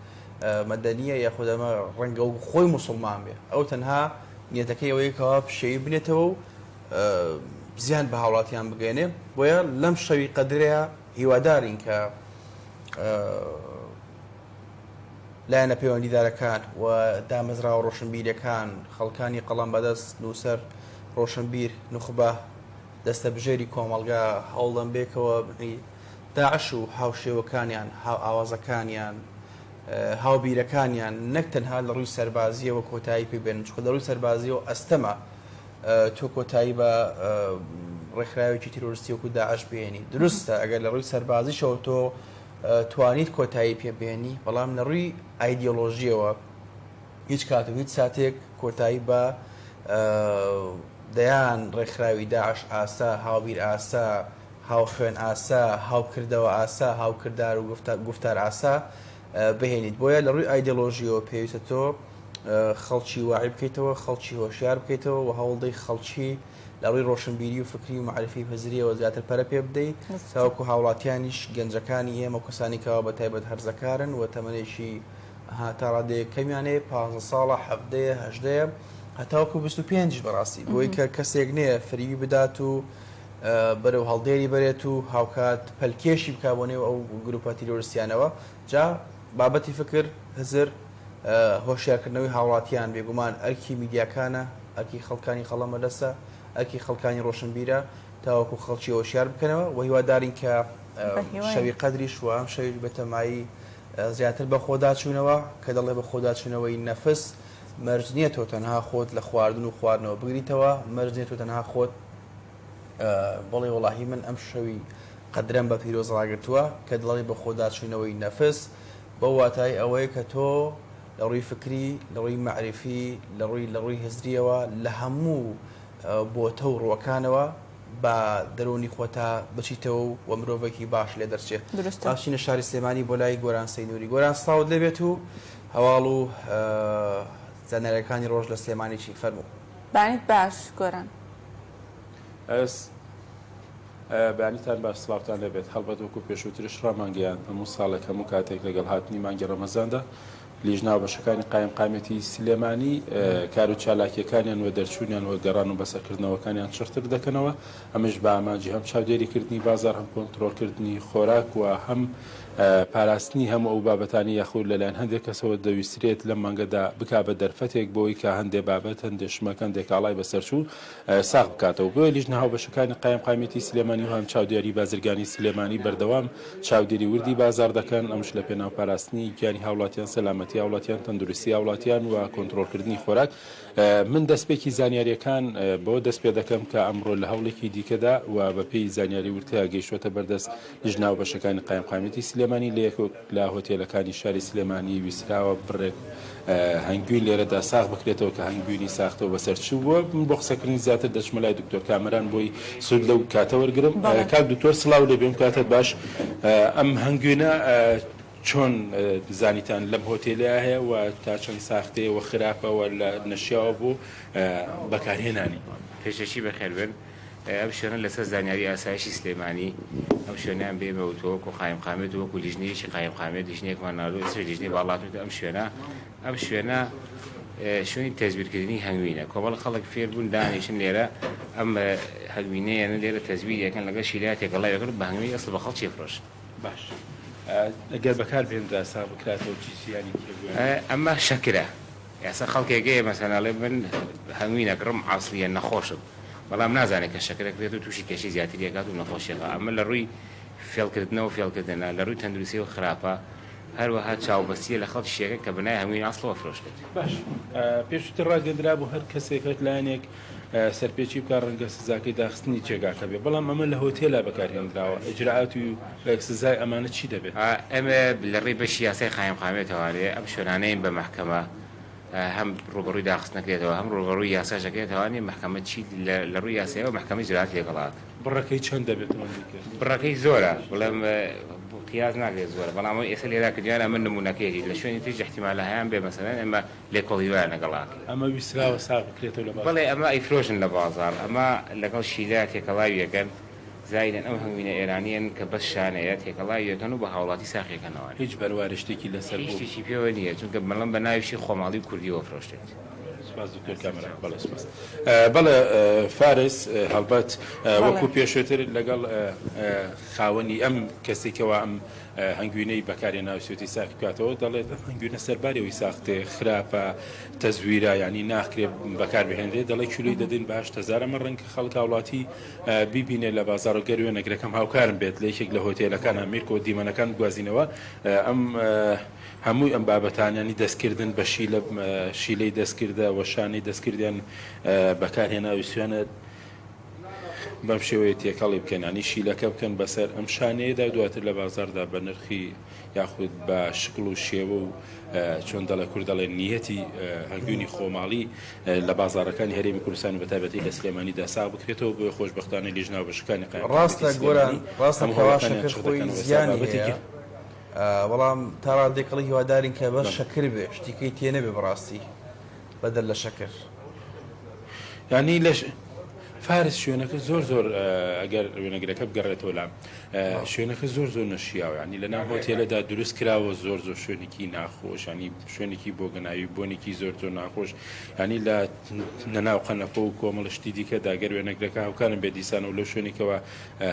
مەدەنیە یاخودەمە ڕەنگە و خۆی موسڵمان بێ ئەو تەنها نیەتەکەی ئەوەیەکەوە پشەیی بنێتەوە و زیان بە هاوڵاتیان بگەێنێ بۆیە لەم شەوی قەدرەیە هیوادارین کە لایەنە پەیوەندیدارەکان و دامەزراوە ڕۆشنبیرەکان خەڵکانی قەڵەم بەدەست نووسەر ڕۆشنبیر نوخبە دەستە بژێری کۆمەڵگا هەوڵدەم بێکەوە داعش و هاوشێوەکانیان ئاوازەکانیان هاوبیرەکانیان نەک تەنها لە ڕووی سەربازیەوە کۆتایی پێبێن چکە لە ڕووی سەربازیەوە ئەستەمە تۆ کۆتایی بە ڕێکخراوێکی تیرۆریستی وەکو داعش بێنی دروستە ئەگەر لە ڕووی سەربازیشەوە تۆ توانیت کۆتایی پێبێنی بەڵام لە ڕووی ئایدیۆلۆژیەوە هیچ کات و هیچ ساتێک کۆتایی بە دەیان ڕێکخراوی داعش ئاسا هاوبیر ئاسا هاوخوێن ئاسا هاوکردەوە ئاسا هاوکردار و گفتار ئاسا بهێنیت بۆیە لە ڕووی ئایدۆلۆژیەوە پێویستە تۆ خەڵکی واعی بکەیتەوە خەڵکی هۆشیار بکەیتەوە و هەوڵدەی خەڵکی لە ڕووی ڕۆشنبیری و فکری و معرفی پەزریەوە زیاتر پەرە پێ بدەیت تاوەکو هاوڵاتیانیش گەنجەکانی ئێمە کەسانی کەوا بە تایبەت هەرزەکارن و تەمەنێکی تا ڕادەیە کەمیانەیە 15 ساڵە 17 هەتاوەکو 25 بەڕاستی بۆی کە کەسێک نییە فریوی بدات و بەرەو هەڵدێری بەرێت و هاوکات پەلکێشی بکبوونێەوە ئەو گروپە تیرۆریستیانەوە جا بابەتی فکر هزر هۆشیارکردنەوەی هاوڵاتیان بێگومان ئەرکی میدیاکانە ئەرکی خەڵکانی قەڵەمە دەسە ئەرکی خەڵکانی ڕۆشنبیرە تاوەکو خەڵکی هۆشیار بکەنەوە و هیوادارین کە شەوی قەدریش و ئەم شەوی بەتەمایی زیاتر بە خۆداچوونەوە کە دەڵێ بە خۆداچوونەوەی نەفس مەرج نییە تۆ تەنها خۆت لە خواردن و خواردنەوە بگریتەوە مەرج نییە تۆ تەنها خۆت بەڵێ وەڵاهی من ئەم شەوی قەدرەم بە پیرۆز ڕاگرتووە کە دڵی بە خۆداچوونەوەی نەفس بە واتای ئەوەیە کە تۆ لە ڕووی فکری لە ڕووی معرفی لە ڕووی هزریەوە لە هەموو بۆتە و ڕوەکانەوە بە دەرونی خۆتا بچیتەوە و مرۆڤێکی باش لێ دەرچێت باشینە شاری سلێمانی بۆ لای گۆران سەینووری گۆران ساوت لێبێت و هەواڵ و زانایەکانی ڕۆژ لە سلێمانێکی فەرموو بانیت باش گۆران بەیانیتان باش سڵاوتان لەبێت هەڵبەت وەکو پێشووترش ڕامانگەیان هەموو ساڵێک هەموو کاتێک لەگەڵ هاتنی مانگی ڕەمەزاندا لیژناو بەشەکانی قایمقامەتی سلێمانی کار و چالاکیەکانیان و دەرچوونیان و گەڕان و بەسەرکردنەوەکانیان چڕتر دەکەنەوە ئەمەش بە ئاماجی هەم چاودێریکردنی بازار هەم کۆنتڕۆلکردنی خۆراک و هەم پاراستنی هەموو ئەو بابەتانی یاخود لەلایەن هەندێک کەسەوە دەویسترێت لەم مانگەدا بک بە دەرفەتێک بۆی کە هەندێک بابەت هەندێک شمەکە هەندێکاڵای بەسەرچوو ساغ بکاتەوە بۆ لیژنە هاوبەشەکانی قایمقامەتی سلێمانی و هەم چاودێری بازرگانی سلێمانی بەردەوام چاودێری وردی بازار دەکەن ئەمش لە پێناو پاراستنی گیانی هاوڵاتیان سەلامەتی هاوڵاتیان تەندروستی هاوڵاتیان و کۆنتڕۆلکردنی خۆراک من دەستپێکی زانیاریەکان بۆ دەست پێ دەکەم کە ئەمڕۆ لە هەوڵێکی دیکەدا و بە پێی زانیاری ورتەیە گەیشتوەتە بەردەست لیژنە هاوبەشەکانی قایمقامەتی سلێمانی لە هۆتێلەکانی شاری سلێمانی ویسراوە بڕێک هەنگوین لێرەدا ساغ بکرێتەوە کە هەنگوینی ساختەوە بەسەرچوو بووە بۆ قسەکردنی زیاتر دەچمە لای دکتۆر کامەران بۆی سود لەو کاتە وەرگرم کاک دکتۆر سڵاو لێ بێم کاتت باش ئەم هەنگوینە چۆن زانیتان لەم هۆتێلیا هەیە و تا چەند ساختەیەوە خراپەوە لە نەشیاوە بوو بەکارهێنانی پێشەشی بەخێربن ئەم شوێنە لەسەر زانیاری ئاسایشی سلێمانی ئەم شوێنیان بێ بەوتۆک و قایم قامێت وەکو لیژنەیەکی قایم قامێت لیژنەیەکمان ناردووە سەر لیژنەی باڵاتوت ئەم شوێنە شوێنی تەزبیرکردنی هەنگوینە کۆمەڵ خەڵک فێر بوون دانیشن لێرە ئەم هەنگوینەیەنە لێرە تەزبیریەکەن لەگەڵ شیلات تێکەڵای کرد بە هەنگوینی ئەسڵ بە خەڵکی فرۆش باش ئەگەر بەکار بێنرا سا بکراتەوە چیسیانی ئەمە شەکرە یاسا خەڵکێکەیە مەسەناڵێ من هەنگوینەکڕم ئاسڵیە نەخۆشم بەڵام نازانێت کە شەکرەکرێت و تووشی کەشی زیاتریەکات و نەخۆشیەکە ئەمە لە ڕووی فێڵکردنەوە فێڵکردنە لە ڕووی تەندروستی و خراپە هەروەها چاوبەستیە لە خەڵک شیەکە کە بنای هەمووی ئاسڵەوە فرۆشکرد باش پێشتر ڕاگەندرا بوو هەر کەسێکت لایەنێک سەرپێکی بکە ڕەنگە سزاکەی داخستنی جێگاکە بێ بەڵام ئەمە لە هۆتێلا بەکارهێنراوە ئەجراعات و سزای ئەمانە چی دەبێت ئەمە لە ڕێی بەشی یاسای قایم قامێتەوەێ ئەم شوێنانەیە بە محکەمە هەم ڕوبەڕووی داخستنەکرێتەوە هەم ڕوبەڕووی یاساژەکەێتەوەی محکەمە چی لە ڕووی یاسایەوە محکەمەی جرات لێگەڵات بڕەکەی چەند دەبێت بڕەکەی زۆرە بڵێم قیاز ناگرێت زۆرە بەڵام ئێستا لێرا کردیانە من نمونونەکەیەکی لە شوێنی تریش احتیمالە هەیان بێ مەسەلەن ئەمە لێکۆڵیوایە لەگەڵات ئەمە ویسراوە ساغ بکرێتەوە لە بەڵێ ئەمە ئەیفرۆژن لە بازار ئەمە لەگەڵ شیلا تێکەڵاویەکەن زایدن ئەم هەنگوینە ئێرانیان کە بەس شانەیە تێکەڵاویەکەن و بە هاوڵاتی ساقیەکەنەوە هیچ بەروارشتێکی لەسەر هیچی پێوە نییە چونکە بەڵام بە ناویشی خۆماڵی و کوردیەوە فرۆشتێت بەڵێ فارس هەڵبەت وەکو پێشتر لەگەڵ خاوەنی ئەم کەسێکەوە ئەم هەنگوینەی بەکارێ ناوسێتی ساخت بکاتەوە دەڵێت هەنگوینە سەربارەوەی ساختێ خراپە تەزویرە ینی ناخرێ بەکار بهێنرێت دەڵێ کیلوی دەدەین باش هزارەمە ڕەنگە خەڵک هاوڵاتی بیبینێ لە بازار و گەروێ نەگرەکەم هاوکارم بێت لە یەکێک لە هۆتێلەکان ئەمریکا و دیمەنەکان گوازینەوە ئەم هەمووی ئەم بابەتانیانی دەستکردن بە شیلەی دەستکردە وەشانەی دەستکردیان بەکارهێناوی سوێنە بەم شێوەیە تێکەڵی بکەنانی شیلەکە بکەن بەسەر ئەم شانەیەدا دواتر لە بازاردا بە نرخی یاخود بە شکل و شێوە و چۆن دەڵێ کورد دەڵێ نیەتی هەنگوینی خۆماڵی لە بازارەکانی هەرێمی کوردستان و بەتایبەتی لە سلێمانیدا ساغ بکرێتەوە بۆ خۆشبەختانەی لیژناو بەشەکانی ڕاستە گۆران ڕاستە خۆشەکە خۆی زیانی هەیە بەڵام تاڕادێکڵی هیوادارین کە بە شەکر بێ شتیکەی تێ نەبێ بەڕاستی بەدەر لە شەکر ینی لەش فارس شوێنەکە زۆر ئەگەر وێنەگرەکە بگەڕێتەوە لام شوێنەکە زۆر نەشیاوە ینی لە ناو هۆتێلەدا دروست کراوە زۆر شوێنێکی ناخۆش ینی شوێنێکی بۆ گەناوی بۆنێکی زۆر ناخۆش ینی لە نەناو قەنەفە و کۆمەڵشتی دیکە داگەر وێنەگرەکە هاوکارن بێ دیسان و لە شوێنێکەوە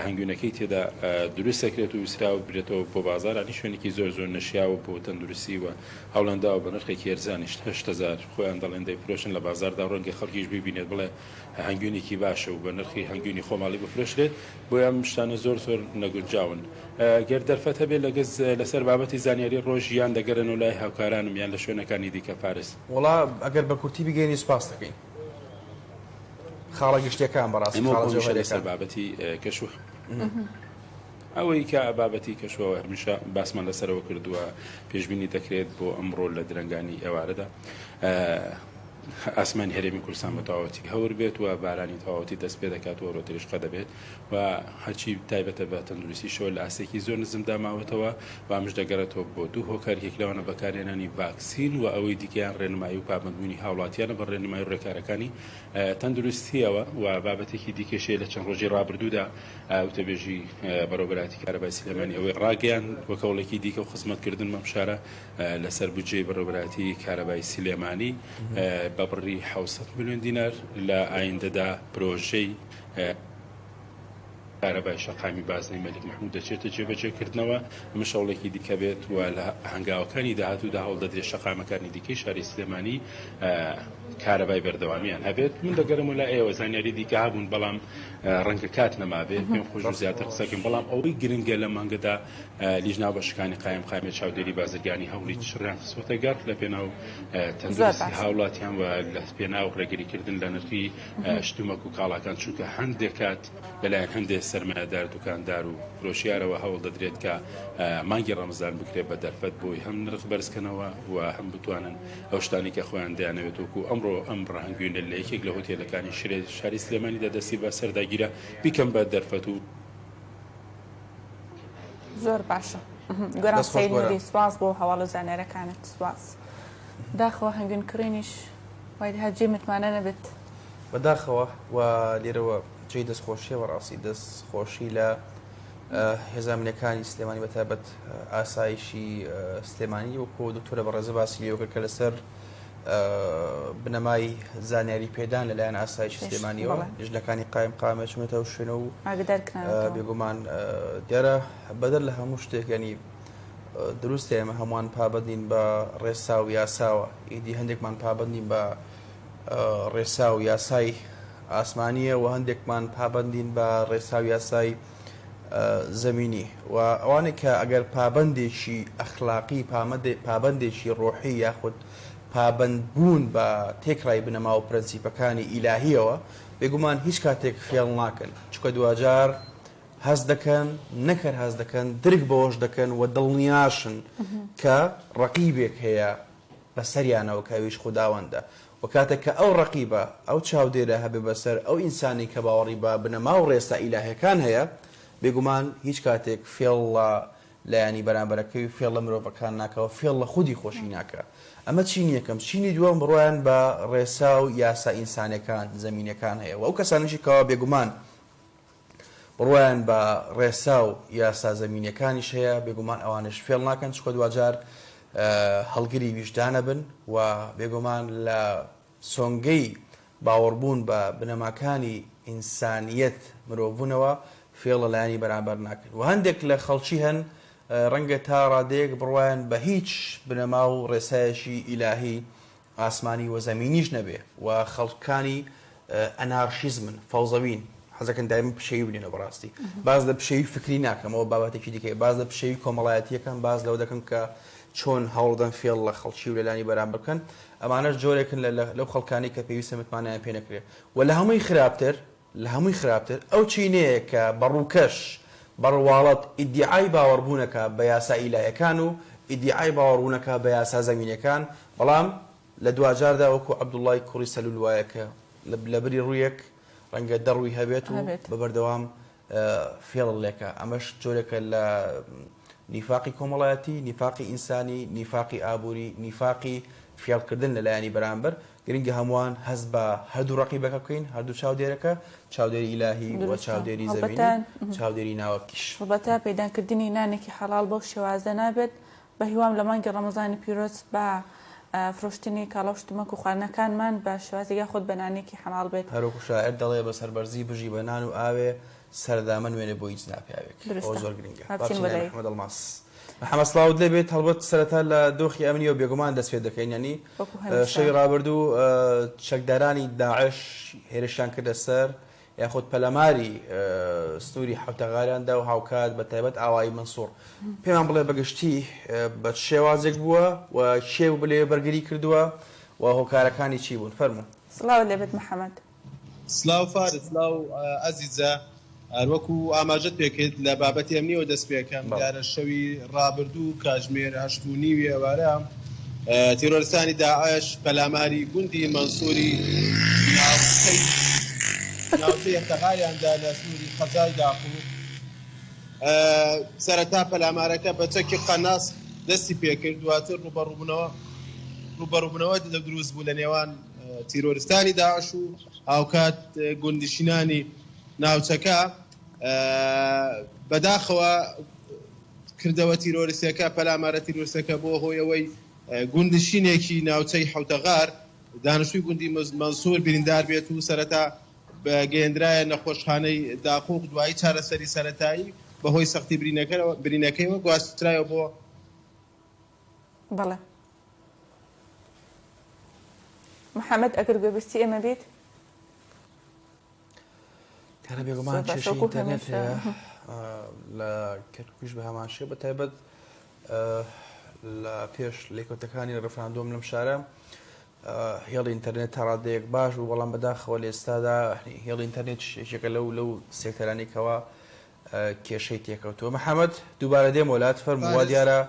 هەنگوینەکەی تێدا دروست سەکرێت و ویسراوە برێتەوە بۆ بازار ینی شوێنێکی زۆر نەشیاوە بۆ تەندروستی وە هەوڵەنداوە بە نرخێکی ێرزانیش 8,000 خۆیان دەڵێن دەیفرۆشن لە بازاردا ڕەنگە خەڵکیش ببینێت بڵێ هەنگوینێکی باشە و بە نرخی هەنگوینی خۆماڵی بفرۆشرێت بۆ ئەم شتانە زۆر نەگونجاون گەر دەرفەت هەبێت لەگەز لەسەر بابەتی زانیاری ڕۆژیان دەگەرن و لای هاوکارانم یان لە شوێنەکانی دیکە پارس وڵا ئەگەر بە کورتی بگەینی سوپاس دەکەین خاڵە گشتەکان بەڕاستی لەسەر بابەتی کەشوە ئەوەی کە بابەتی کەشوەوە هەمیشە باسمان لەسەرەوە کردووە پێشبینی دەکرێت بۆ ئەمڕۆ لە درەنگانی ئێوارەدا ئاسمانی هەرێمی کوردستان بە تەواوەتی هەور بێت و بارانی تەواوەتی دەست پێ دەکات و ڕۆتریشقە دەبێت و هەرچی تایبەتە بە تەندروستیشەوە لە ئاسێکی زۆر نزمدا ماوەتەوە و ئەمش دەگەڕێتەوە بۆ دوو هۆکارێک لەوانە بەکارهێنانی ڤاکسین و ئەوەی دیکەیان ڕێنمایی و پابندبوونی هاوڵاتیانە بە ڕێنمایی ڕێکارەکانی تەندروستیەوە و بابەتێکی دیکەشەیە لە چەند ڕۆژی ڕابردوودا وتەبێژی بەڕێوەبەراتی کارەبای سلێمانی ئەوەی ڕاگەیان وەکەوڵێکی دیکە و خزمەتکردن مەم شارە لەسەر بودجێی بەڕێوەبەراتی کارەبای سلێمانی بە بڕی 700 میلیۆن دینار لە ئایندەدا پرۆژەی کارەبای شەقامی بازنەی مەلیک محموود دەچێتە جێبەجێکردنەوە ئەمە شەوڵێکی دیکە بێت و لە هەنگاوەکانی داهاتوودا هەوڵ دەدرێت شەقامەکانی دیکەی شاری سلێمانی کارەبای بەردەوامیان هەبێت من دەگەرم لە ئێوە زانیاری دیکە هەبوون بەڵام ڕەنگە کات نەمابێت پێم خۆش و زیاتر قسەکەم بەڵام ئەوەی گرنگە لە مانگەدا لیژنا بەشەکانی قایم قامێت چاودێری بازرگانی هەوڵی شڕیان خسوەتە گەرت لە پێناو تەندروستی هاوڵاتیان و لە پێناو ڕێگریکردن لە نرخی شتومەک و کاڵاکان چونکە هەندێک کات لەلایەن هەندێک سەرمایه‌دار دوکاندار و فرۆشیارەوە هەوڵ دەدرێت کە مانگی ڕەمەزان بکرێت بە دەرفەت بۆی هەم نرخ بەرزکەنەوە و هەم بتوانن ئەو شتانی کە خۆیان دەیانەوێت وەکو ئەمڕۆ ئەم ڕاهەنگوێنە لە یەکێک لە هۆتێلەکانی شاری سلێمانیدا دەستی بە سەرداگیرە بیکەم بە دەرفەت و زۆر باشە گۆران سەید نووری سواز بۆ هەواڵە زانیارەکانت سواز داخەوە هەنگوێن کڕینیش وای هەجێ متمانە نەبێت بەداخەوە و لێرەوە جێی دەستخۆشیەوە ڕاستی دەستخۆشی لە هێزانمینەکانی سلێمانی بەتابەت ئاسایشی سلێمانی وەکو دکتۆرە بەڕێزە باسی لێوە کرد کە لەسەر بنەمای زانیاری پێدان لەلایەن ئاسایشی سلێمانیەوە ژنەکانی قایم قامێت چونێتەوە شوێنە و بێگومان دیارە بەدەر لە هەموو شتێک ینی دروستە ئێمە هەمووان پابەندین بە ڕێسا و یاساوە ئیدی هەندێکمان پابەندین بە ڕێسا و یاسای ئاسمانیە و هەندێکمان پابەندین بە ڕێسا و یاسای زەمینی و ئەوانێک کە ئەگەر پابەندێکی ئەخلاقی پابەندێکی ڕۆحی یاخود پابەندبوون بە تێکڕای بنەما و پرەنسیپەکانی ئیلاهیەوە بێگومان هیچ کاتێک فێڵ ناکەن چکە دوجار هەز دەکەن نەکەر هەز دەکەن درک بەوەش دەکەن و دڵنیاشن کە ڕەقیبێک هەیە بەسەریانەوە کەویش خودداوەندە و کاتێک کە ئەو ڕەقیبە ئەو چاودێرە هەبێ بەسەر ئەو ئینسانی کە باوەڕی بە بنەما و ڕێستا ئیلاهیەکان هەیە بێگومان هیچ کاتێک فێڵ لایانی بەرامبەرەکەی فێڵ لە مرۆڤەکان ناکەوە فێڵ لە خودی خۆشی ناکە ئەمە چینی یەکەم چینی دووەم بڕۆیان بە ڕێسا و یاسا ئینسانەکان زەمینەکان هەیە و ئەو کەسانشی کەوا بێگومان بڕۆیان بە ڕێسا و یاسا زەمینەکانیش هەیە بێگومان ئەوانش فێڵ ناکەن چکە دوجار هەڵگری ویژدانە بن و بێگومان لە سۆنگەی باوەڕبوون بە بنەماکانی ئینسانیەت مرۆڤبوونەوە فێڵ لەلایانی بەرامبەر ناکەن و هەندێک لە خەڵکی هەن ڕەنگە تا ڕادەیەک بڕوایان بە هیچ بنەما و ڕێسایەشی ئیلاهی ئاسمانی و زەمینیش نەبێ و خەڵکانی ئەنارشیزمن فەوزەوین حەزەکەن دائما پشەوی بنێنەوە بەڕاستی باز لە پشەوی فکری ناکەمەوە بابەتێکی دیکەی باز لە پشەوی کۆمەڵایەتیەکان باز لەوە دەکەم کە چۆن هەوڵدەن فێڵ لە خەڵکی و لەلانی بەرامبەر بکەن ئەمانەش جۆرێکن لەو خەڵکانی کە پێویستە متمانیان پێ نەکرێت و لە هەمووی خراپتر ئەو چینەیە کە بەڕووکەش بەڕواڵەت ئیدعای باوەڕبوونەکە بە یاسا ئیلاهیەکان و ئیدعای باوەڕبوونەکە بە یاسا زەمینەکان بەڵام لە دوجاردا وەکو عەبدوڵڵای کوڕی سەلول وایە کە لە بری ڕوویەک ڕەنگە دەڕووی هەبێت و بەبەردەوام فێڵ لێکە ئەمەش جۆرێکە لە نیفاقی کۆمەڵایەتی نیفاقی ئینسانی نیفاقی ئابووری نیفاقی فێڵکردن لەلایانی بەرامبەر گرنگی هەمووان هەز بە هەردوو ڕەقیبەکە بکەین هەردوو چاودێرەکە چاودێری ئیلاهی و چاودێری زەمینی چاودێری ناوەکیش ڕبەتە پەیداکردنی نانێکی حەڵال بەو شێوازە نابێت بە هیوام لە مانگی ڕەمەزانی پیرۆز بە فرۆشتنی کاڵە و شتومەک و خواردنەکانمان بە شێوازێکی خۆت بە نانێکی حەڵال بێت هەروەکو شاعیر دەڵێ بە سەربەرزی بژی بە نان و ئاوێ سەردامە نوێنێ بۆ هیچ ناپیاوێک زۆر گرنگە محەممەد سڵاوت لێبێت هەڵبەت سەرەتا لە دۆخی ئەمنی و بێگومان دەست پێ دەکەین ینی شەوی ڕابردوو چەکدارانی داعش هێرشیان کردە سەر یاخود پەلەماری ستوری حوتەغاریاندا و هاوکات بە تایبەت ئاوایی منسوور پێمان بڵێ بەگشتی بە شێوازێک بووە و شێو بلێ بەرگری کردووە و هۆکارەکانی چی بوون فەرموو سڵاو لێبێت محەممەد سلااو فارس سلااو ئەزیزە هەروەکو ئاماژەت پێکرد لە بابەتی ئەمنیەوە دەست پێکەم دیارە شەوی ڕابردوو کاتژمێر 8:30 ئێوارە تیرۆریستانی داعش پەلاماری گوندی مەنسووری ناوچەی حوتەغاریاندا لە سنووری خەزای داخوو سەرەتا پەلامارەکە بە چەکی قەناس دەستی پێکرد دواتر ڕوبەڕووبوونەوە دروست بوو لە نێوان تیرۆریستانی داعش و هاوکات گوندشینانی ناوچەکە بەداخەوە کردەوە تیرۆریستەکە پەلامارە تیرۆریستەکە بۆ هۆی ئەوەی گوندشینێکی ناوچەی حوتەغار دانیشتووی گوندی مەنسوور بریندار بێت و سەرەتا بە گەیەندرایە نەخۆشخانەی داخوق دوایی چارەسەری سەرەتایی بەهۆی سەختی برینەکەیەوە گواسترایەوە بۆ محەممەد ئەگەر گوێبستی ئێمە بێت کارە بێگومان کێشەی ئینتەرنێت هەیە لە کەرکوش بە هەمان شێ بە تایبەت لە پێش لێکۆتەکانی ڕفراندۆم لەم شارە هێڵی ئینتەرنێت تا ڕادەیەک باش و بەڵام بەداخەوە لە ئێستادا هێڵی ئینتەرنێت شێکێکە لەو سێکتەرانێکەوە کێشەی تێکەوتووە. محەممەد دووبارە دێم وڵات فەرمووا دیارە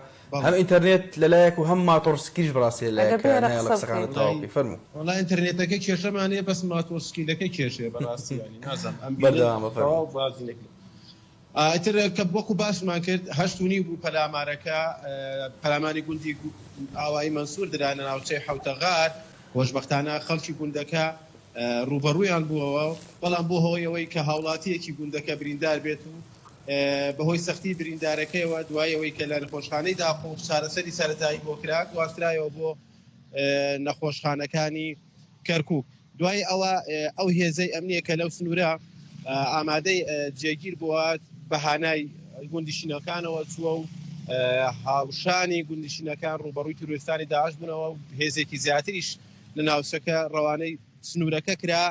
هەم ئینتەرنێت لەلایەک و هەم ماتۆرسکیش بڕاستی لەلایەکەسەکانە تاواقی فەرموو. وڵای ئینتەرنێتەکە کێشەمانەیە بەس ماتۆرسکیلەکە کێشەیە بەڕاستیانی نازانم ئەتر کە وەکو باسمان کرد هەشتونی بوو پەلامارەکە پەلامانی گوندی ئاوایی مەنسوور درانە ناوچەی حوتەغار خۆشبەختانە خەڵکی گوندەکە ڕوبەڕوویان بووەوە بەڵام بۆ هۆیەوەی کە هاوڵاتیەکی گوندەکە بریندار بێت و بەهۆی سەختی بریندارەکەیەوە دوایەوەی کە لە نەخۆشخانەی داخۆ چارەسەری سەرەتایی بۆ کرا گواسترایەوە بۆ نەخۆشخانەکانی کەرکووک. دوای ئەوە ئەو هێزەی ئەمنیە کە لەو سنوورە ئامادەی جێگیر بووە بەهانای گوندیشینەکانەوە چووە و هاوشانی گوندیشینەکان ڕوبەڕووی تروریستانی داعش بوونەوە و هێزێکی زیاتریش لە ناوچەکە ڕەوانەی سنوورەکە کرا.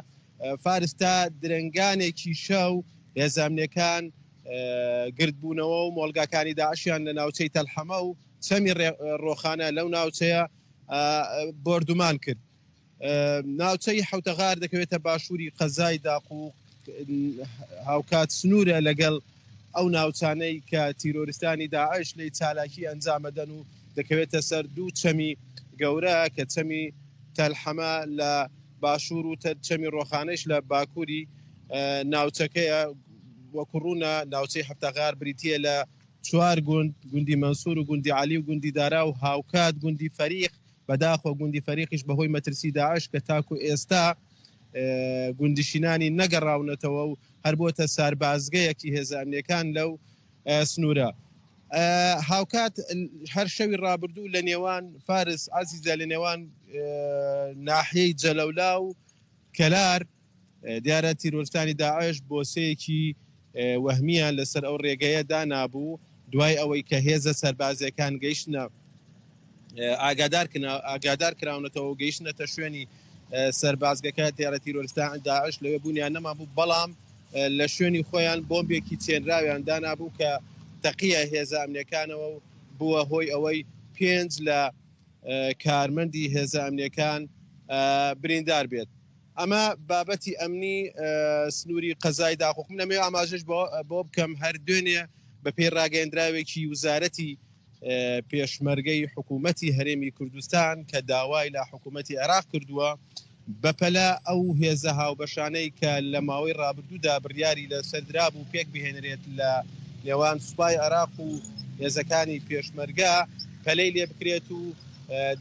فارس تا درنگانێکی شەو هێزامنەکان گردبوونەوە و مۆڵگاکانی داعشیان لە ناوچەی تەلحەمە و چەمی ڕۆخانە لەو ناوچەیە بردومان کرد. ناوچەی حوتەغار دەکەوێتە باشووری قەزای داقوق هاوکات سنوورە لەگەڵ ئەو ناوچانەی کە تیرۆریستانی داعش لی چالاکی ئەنجامەدەن و دەکەوێتە سەر دوو چەمی گەورە کە چەمی تەلحەمە لە باشوور و چەمی ڕۆخانەش لە باکووری ناوچەکەیە وەکوڕوونە ناوچەی حوتەغار بریتە لە 4 گوندی مەنسوور و گوندی عالی و گوندی دارا و هاوکات گوندی فەریق بەداخۆ گوندی فەریقیش بەهۆی مەترسی داعش کە تاکو ئێستا گوندیشینانی نەگەڕاونەتەوە و هەر بۆتە ساربازگەیەکی هێزانیەکان لەو سنوورە. هاوکات هەر شەوی ڕابردوو لە نێوان فارس عەزیزە لە نێوان ناحیەی جەلەولا و کەلار دیارە تیرۆریستانی داعش بۆسەیەکی وەهمیان لەسەر ئەو ڕێگەیە دانابوو دوای ئەوەی کە هێزە سەربازەکان گەیشتنە ئاگادار کراونەتەوە و گەیشتنەتە شوێنی سەربازگەکە دیارە تیرۆریستان داعش لەوێ بوونیان نەمابوو بەڵام لە شوێنی خۆیان بۆمبێکی چێنراویان دانابوو کە تەقیە هێزە ئەمنیەکانەوە و بووە هۆی ئەوەی 5 لە کارمەندی هێزە ئەمنیەکان بریندار بێت. ئەمە بابەتی ئەمنی سنووری قەزای داخۆ من نەمەوێت ئاماژەش بۆ بکەم هەر دوێنێ بە پێی ڕاگەیەندراوێکی وزارەتی پێشمەرگەی حکوومەتی هەرێمی کوردستان کە داوای لە حکوومەتی عێراق کردووە بەپەلا ئەو هێزە هاوبەشانەی کە لە ماوەی ڕابردوودا بڕیاری لە سەردراب و پێک بهێنرێت لە نێوان سوپای عێراق و هێزەکانی پێشمەرگە پەلەی لێ بکرێت و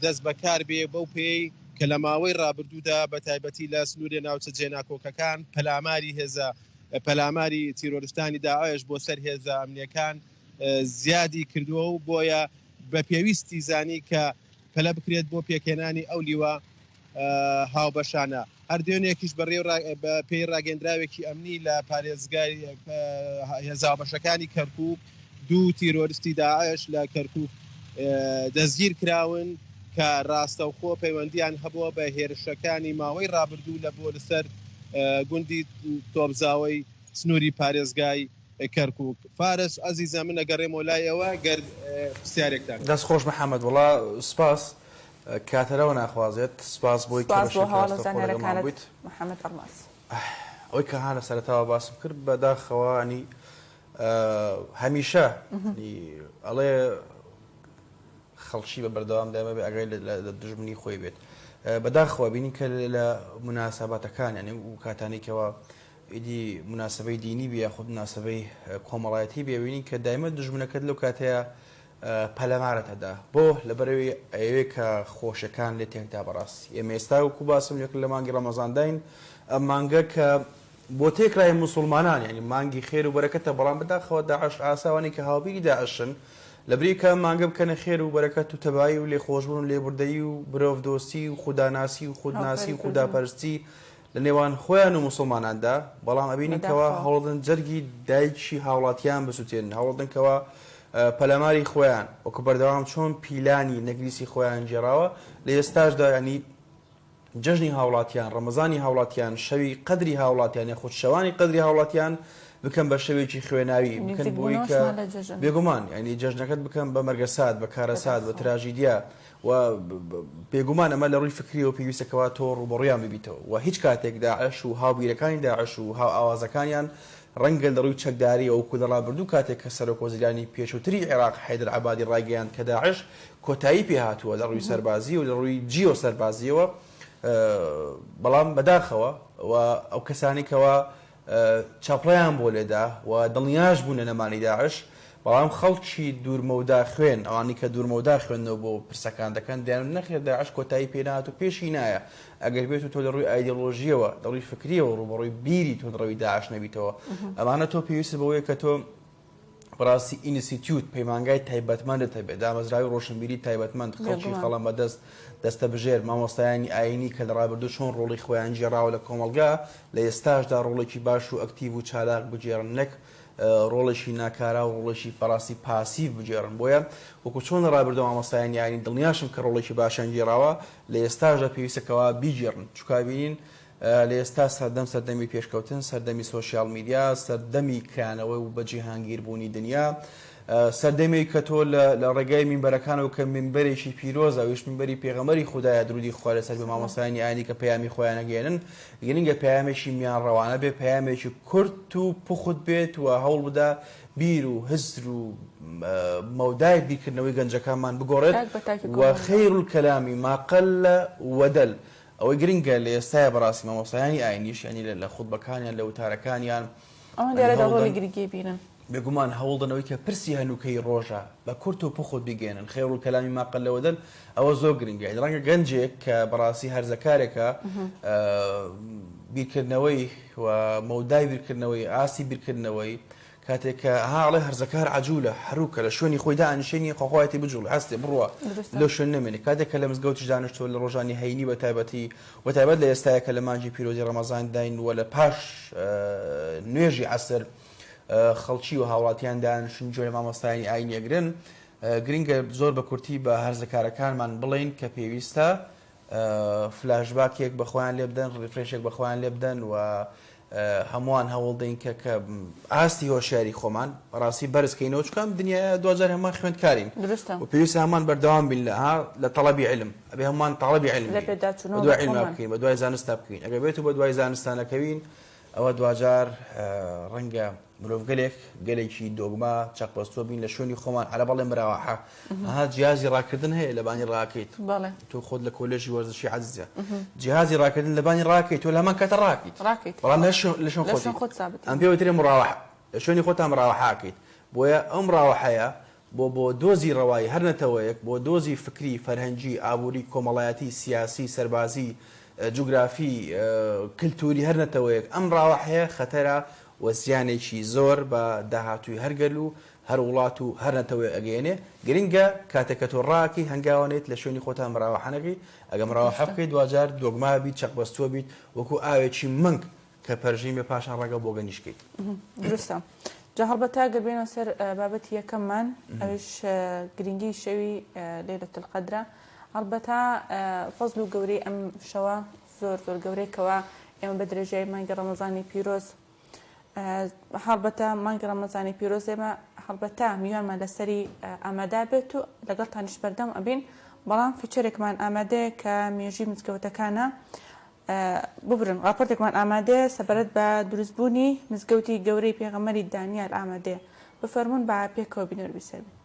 دەست بەکار بێ بەو پێی کە لە ماوەی ڕابردوودا بە تایبەتی لە سنوورێ ناوچە جێناکۆکەکان پەلاماری هێزە پەلاماری تیرۆریستانی داعش بۆ سەر هێزە ئەمنیەکان زیادی کردووە و بۆیە بە پێویستی زانی کە پەلە بکرێت بۆ پێکێنانی ئەو لیوە هاوبەشانە. هەر دوێنێکیش بە پێی ڕاگەندراوێکی ئەمنی لە پارێزگای هێزابەشەکانی کەرکووک 2 تیرۆریستی داعش لە کەرکووک دەستگیر کراون کە ڕاستەوخۆ پەیوەندیان هەبووە بە هێرشەکانی ماوەی ڕابردوو لە بۆ لەسەر گوندی تۆبزاوی سنووری پارێزگای کەرکووک. فارس عەزیزە من ئەگەڕێمەوە لایەوە گەر پرسیارێکتان. دەست خۆش محەممەد وڵا سپاس کاتەرەوە ناخوازێت سپاس بۆی محەممەد ئەڵماس ئەوەی کە هانە سەرەتاوە باسم کرد بەداخەوانی هەمیشە ئەڵێ خەڵکی بە بەردەوام دامە بێ ئەگەی لە دژمنی خۆی بێت بەداخەوە بینی کە لە مناسەباتەکان یعنی و کاتانێکەوە ئیدی مناسبەی دینی بێ خود مناسبەی کۆمەڵایەتی بێبینی کە دایمە دژمنەکەت لەو کاتەیە پەلەمارەتەدا بۆ لەبەرەوەی ئەوەیە کە خۆشەکان لێ تێکدا بەڕاستی ئێمە ئێستا وەکو باسم لێک لە مانگی ڕەمەزانداین ئەم مانگە کە بۆ تێکرای مسلمانان یعنی مانگی خێر و بەرەکەتە بەڵام بەداخەوە داعش ئاساوانی کە هاوبیری داعشن لەبری کە مانگە بکەنە خێر و بەرەکەت و تەبایی و لێخۆشبوون و لێبوردەیی و برۆڤ دۆستی و خوداناسی و خودناسی و خوداپەرستی لە نێوان خۆیان و مسلماناندا بەڵام ئەبینی کەەوە هەوڵدن جەرگی دایکی هاوڵاتیان بسووتێن هەوڵدنکەوە پەلەماری خۆیان وەکو بەردەوام چۆن پیلانی نەگریسی خۆیان جێراوە لە ئێستاشدا ینی جژنی هاوڵاتیان ڕەمەزانی هاوڵاتیان شەوی قەدری هاوڵاتیان یاخود شەوانی قەدری هاوڵاتیان بکەم بە شەوێکی خوێناوی بکەن بۆی کە بێگومان ینی جژنەکەت بکەم بە مەرگەسات بە کارەسات بە تراژیدیا و بێگومان ئەمە لە ڕووی فکری و پێویستەکەەوە تۆ ڕوبڕیان ببیتەوە و هیچ کاتێک داعش و هاوبیرەکانی داعش و هاو ئاوازەکانیان ڕەنگە لە ڕووی چەکداری ئەو کودەڵا بردوو کاتێک کە سەرۆک وەزیرانی پێشووتری عێراق حەیدەر عەبادی ڕایگەیاند کە داعش کۆتایی پێهاتووە لە ڕووی سەربازی و لە ڕووی جیۆ سەربازیەوە بەڵام بەداخەوە و ئەو کەسانی کەەوە چاپڕیان بۆ لێدا و دڵنیاش بوون لە نەمانی داعش بەڵام خەڵکی دوورمەودا خوێن ئەوانی کە دوورمەودا خوێندنەوە بۆ پرسەکان دەکەن دەیان نەخێت داعش کۆتایی پێنات و پێشی نایە ئەگەر بێت و تۆ لە ڕووی ئایدۆلۆژیەوە لە ڕووی فکریەوە ڕوبەڕووی بیری تۆ ڕەوی داعش نەبیتەوە ئەمانە تۆ پێویست بەوەیە کە تۆ بەڕاستی ئینستیتیوت پەیمانگای تایبەتمەندت هەبێت دامەزراوی ڕۆشنبیری تایبەتمەند خەڵکی خەڵم بەدەست دەستە بژێر مامۆستایانی ئاینی کە لە ڕابردوو چۆن ڕۆڵی خۆیان جێراوە لە کۆمەلگا لە ئێستاشدا ڕۆڵێکی باش و ئەکتیڤ و چالاک بجێڕن نەک ڕۆڵێکی ناکارا و ڕۆڵێکی پەڕاستی پاسیڤ بجێڕن بۆیە وەکو چۆن لە ڕابردوو مامۆستایانی ئاینی دڵنیاشم کە ڕۆڵێکی باشیان جێراوە لە ئێستاشدا پێویستەکەەوە بیجێڕن چکابینین لە ئێستا سەردەمی پێشکەوتن سەردەمی سۆشیال میدیا سەردەمی کرانەوەی و بەجیهانگیربوونی دنیا سەردەمی کە تۆ لە ڕێگای مینبەرەکانەوە کە مینبەرێکی پیرۆزە ویش مینبەری پێغەمبەری خوددایە درودی خوا لەسەر بە مامۆستایانی ئاینی کە پەیامی خۆیان نەگەێنن گرنگە پەیامێکی میان ڕەوانە بێ پەیامێکی کورت و پوخت بێت و هەوڵ بدا بیر و هزر و مەودای بیرکردنەوەی گەنجەکانمان بگۆڕێت و خەیر الکەلامی ما قەل وەدەل ئەوەی گرنگە لە ئێستای بەڕاستی مامۆستایانی ئاینیش ینی لە خوتبەکانیان لە وتارەکانیان ئەوان دیارە ڕۆڵی گرنگی بینن بێگومان هەوڵدنەوەی کە پرسی هەنووکەی ڕۆژە بە کورت و پخۆت بگەێنن خێر و کەلامی ما قەل وەدەل ئەوە زۆر گرنگە ڕەنگە گەنجێک کە بەڕاستی هەرزەکارێکە بیرکردنەوەی و مەودای بیرکردنەوەی ئاسی بیرکردنەوەی کاتێک کە هاڵێ هەرزەکار عجوولە هەروکە لە شوێنی خۆیدا ئەنشێنی خۆخوایەتی بجوڵ هەستێ بڕوە لە شوێن نمێنی کاتێک کە لە مزگەوتیش دانیشتۆ لە ڕۆژانی هەینی بە تایبەتی و تایبەت لە ئێستایە کە لە مانجی پیرۆزی ڕەمەزان داین وە لە پاش نوێژی عەسر خەڵکی و هاوڵاتیان دانیشن جۆرە مامۆستایانی ئاینیەگرن گرنگە زۆر بە کورتی بە هەرزەکارەکانمان بڵین کە پێویستە فلاشباکێک بەخۆیان لێ بدەن ڕیفرێشێک بەخۆیان لێ بدەن و هەمووان هەوڵدەین کە ئاستی هۆشیاری خۆمان ڕاستی بەرزکەینەوە چکەم دنیا 2000 هەمان خوێندکارین و پێویستە هەمان بەردەوام بین لە تەڵەبی علم ئەبێ هەمان تەڵەبی علم دوای علم بکەین بە دوای زانستا بکەین ئەگەر بێت و بە دوای زانستانەکەوین ئەوە دوجار ڕەنگە مرۆڤ گەلێکی دۆگما چاقپەستۆ بین لە شوێنی خۆمان عەرە بەڵێن براوەحە ئەها جیازی ڕاکردن هەیە لە بانی ڕاکەیت تۆ خۆت لە کۆلێژی وەرزشی عەزیزە جیهازی ڕاکردن لە بانی ڕاکەیت تۆ لە هەمان کاتە ڕاکەیت بەڵام لە شوێن خۆت ئەم پێوترێ مڕاوەحە لە شوێنی خۆتان مڕاوەحاکەیت بۆیە ئەم ڕاوەحەیە بۆ دۆزی ڕەوایی هەر نەتەوەیەک بۆ دۆزی فکری فەرهەنگی ئابووری کۆمەڵایەتی سیاسی سەربازی جوگرافی کللتوری هەر نەتەوەیەک ئەم ڕاوەحەیە خەتەرە وەزیانێکی زۆر بە داهاتووی هەرگەل و هەر وڵات و هەر نەتەوەی ئەگەێنێ گرنگە کاتێککە تۆ ڕاکی هەنگاوانێت لە شوێنی خۆتان مراوەحەنەکەی ئەگەم ڕاوەحە بکەیت دوجار دۆگما بیت چەقبەستووە بیت وەکو ئاوێکی منگ کە پەرژیمێ پاشان ڕەگە بۆ گەنیشکەیت درستە جا هەڵبەتا گەبێنە سەر بابەتی یەکەممان ئەوش گرنگی شەوی لەیلەتول قەدرە هەڵبەتا فەزل و گەورەی ئەم شەوە زۆر گەورەیەکەوە ئێمە بە درێژەی مانگی ڕەمەزانی پیرۆز هەڵبەتە مانگی ڕەمەزانی پیرۆز ئێمە هەڵبەتا میوانمان لەسەری ئامادا بێت و لەگەڵتانیش بەردەم ئەبین بەڵام فیچەرێکمان ئامادەیە کە مێژووی مزگەوتەکانە ببرن راپۆرتێکمان ئامادەیە سەبارەت بە دروستبوونی مزگەوتی گەورەی پێغەمبەری دانیال ئامادەیە بفەرمونون بە پێکەوە بینەوە بیسەبین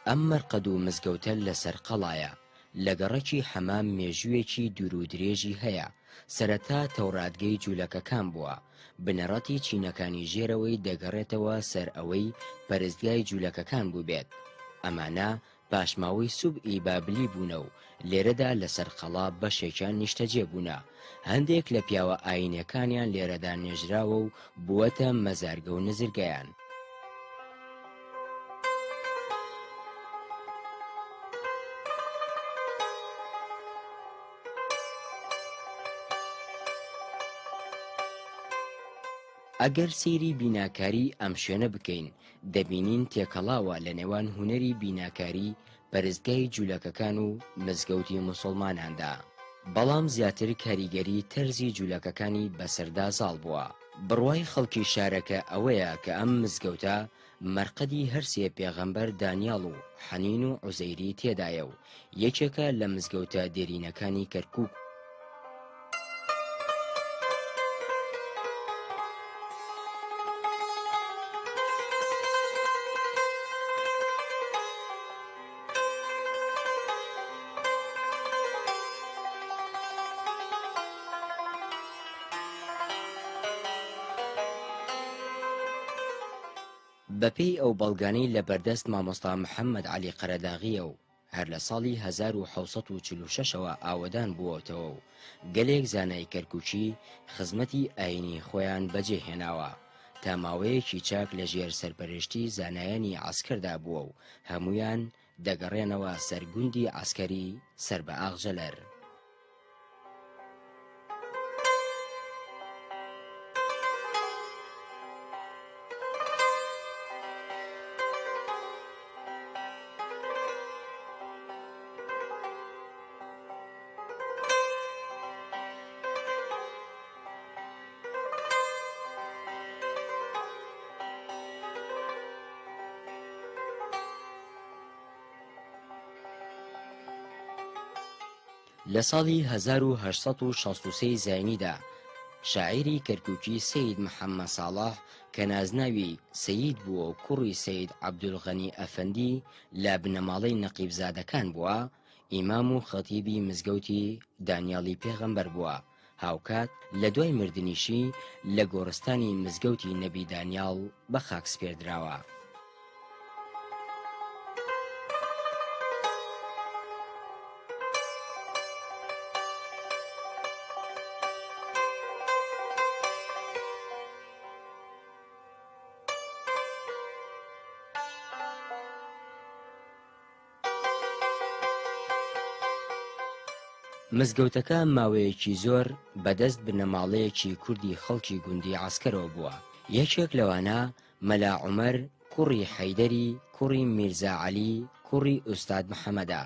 ئەم مەرقەد و مزگەوتە لەسەر قەڵایە لە گەڕەکی حەمام مێژوویەکی دوور و درێژی هەیە سەرەتا تەوراتگەی جوولەکەکان بووە بنەڕەتی چینەکانی ژێرەوەی دەگەڕێتەوە سەر ئەوەی پەرستگای جوولەکەکان بوو بێت ئەمانە پاشماوەی سوبئی بابلی بوونە و لێرەدا لەسەر قەڵا بەشێکیان نیشتەجێ بوونە هەندێک لە پیاوە ئاینەکانیان لێرەدا نێژراوە و بووەتە مەزارگە و نزرگەیان ئەگەر سەیری بیناکاری ئەم شوێنە بکەین دەبینین تێکەڵاوە لە نێوان هونەری بیناکاری پەرستگای جوولەکەکان و مزگەوتی موسڵماناندا بەڵام زیاتر کاریگەری تەرزی جوولەکەکانی بەسەردا زاڵ بووە بڕوای خەڵکی شارەکە ئەوەیە کە ئەم مزگەوتە مەرقەدی هەرسێ پێغەمبەر دانیاڵ و حەنین و عوزەیری تێدایە و یەکێکە لە مزگەوتە دێرینەکانی کەرکووک بەپێی ئەو بەڵگانەی لە بەردەست مامۆستا محەممەد عەلی قەرەداغیە و هەر لە ساڵی 1946ەوە ئاوەدان بووەتەوە و گەلێک زانای کەرکووکی خزمەتی ئاینی خۆیان بەجێهێناوە تا ماوەیەکی چاک لە ژێر سەرپەرشتی زانایانی عەسکەردا بووە و هەمویان دەگەڕێنەوە سەرگوندی عەسکەری سەر بە ئاغژەلەر لە ساڵی 1963 زاینیدا شاعیری کەرکووکی سەید محەممەد ساڵح کە نازناوی سەید بووە و کوڕی سەید عەبدولغەنی ئەفەندی لە بنەماڵەی نەقیبزادەکان بووە ئیمام و خەتیبی مزگەوتی دانیاڵی پێغەمبەر بووە هاوکات لە دوای مردنیشی لە گۆڕستانی مزگەوتی نەبی دانیاڵ بە خاک سپێردراوە مزگەوتەکە ماوەیەکی زۆر بەدەست بنەماڵەیەکی کوردی خەڵکی گوندی عەسکەرەوە بووە یەکێک لەوانە مەلا عومەر کوڕی حەیدەری کوڕی میرزا عەلی کوڕی ئوستاد محەممەدە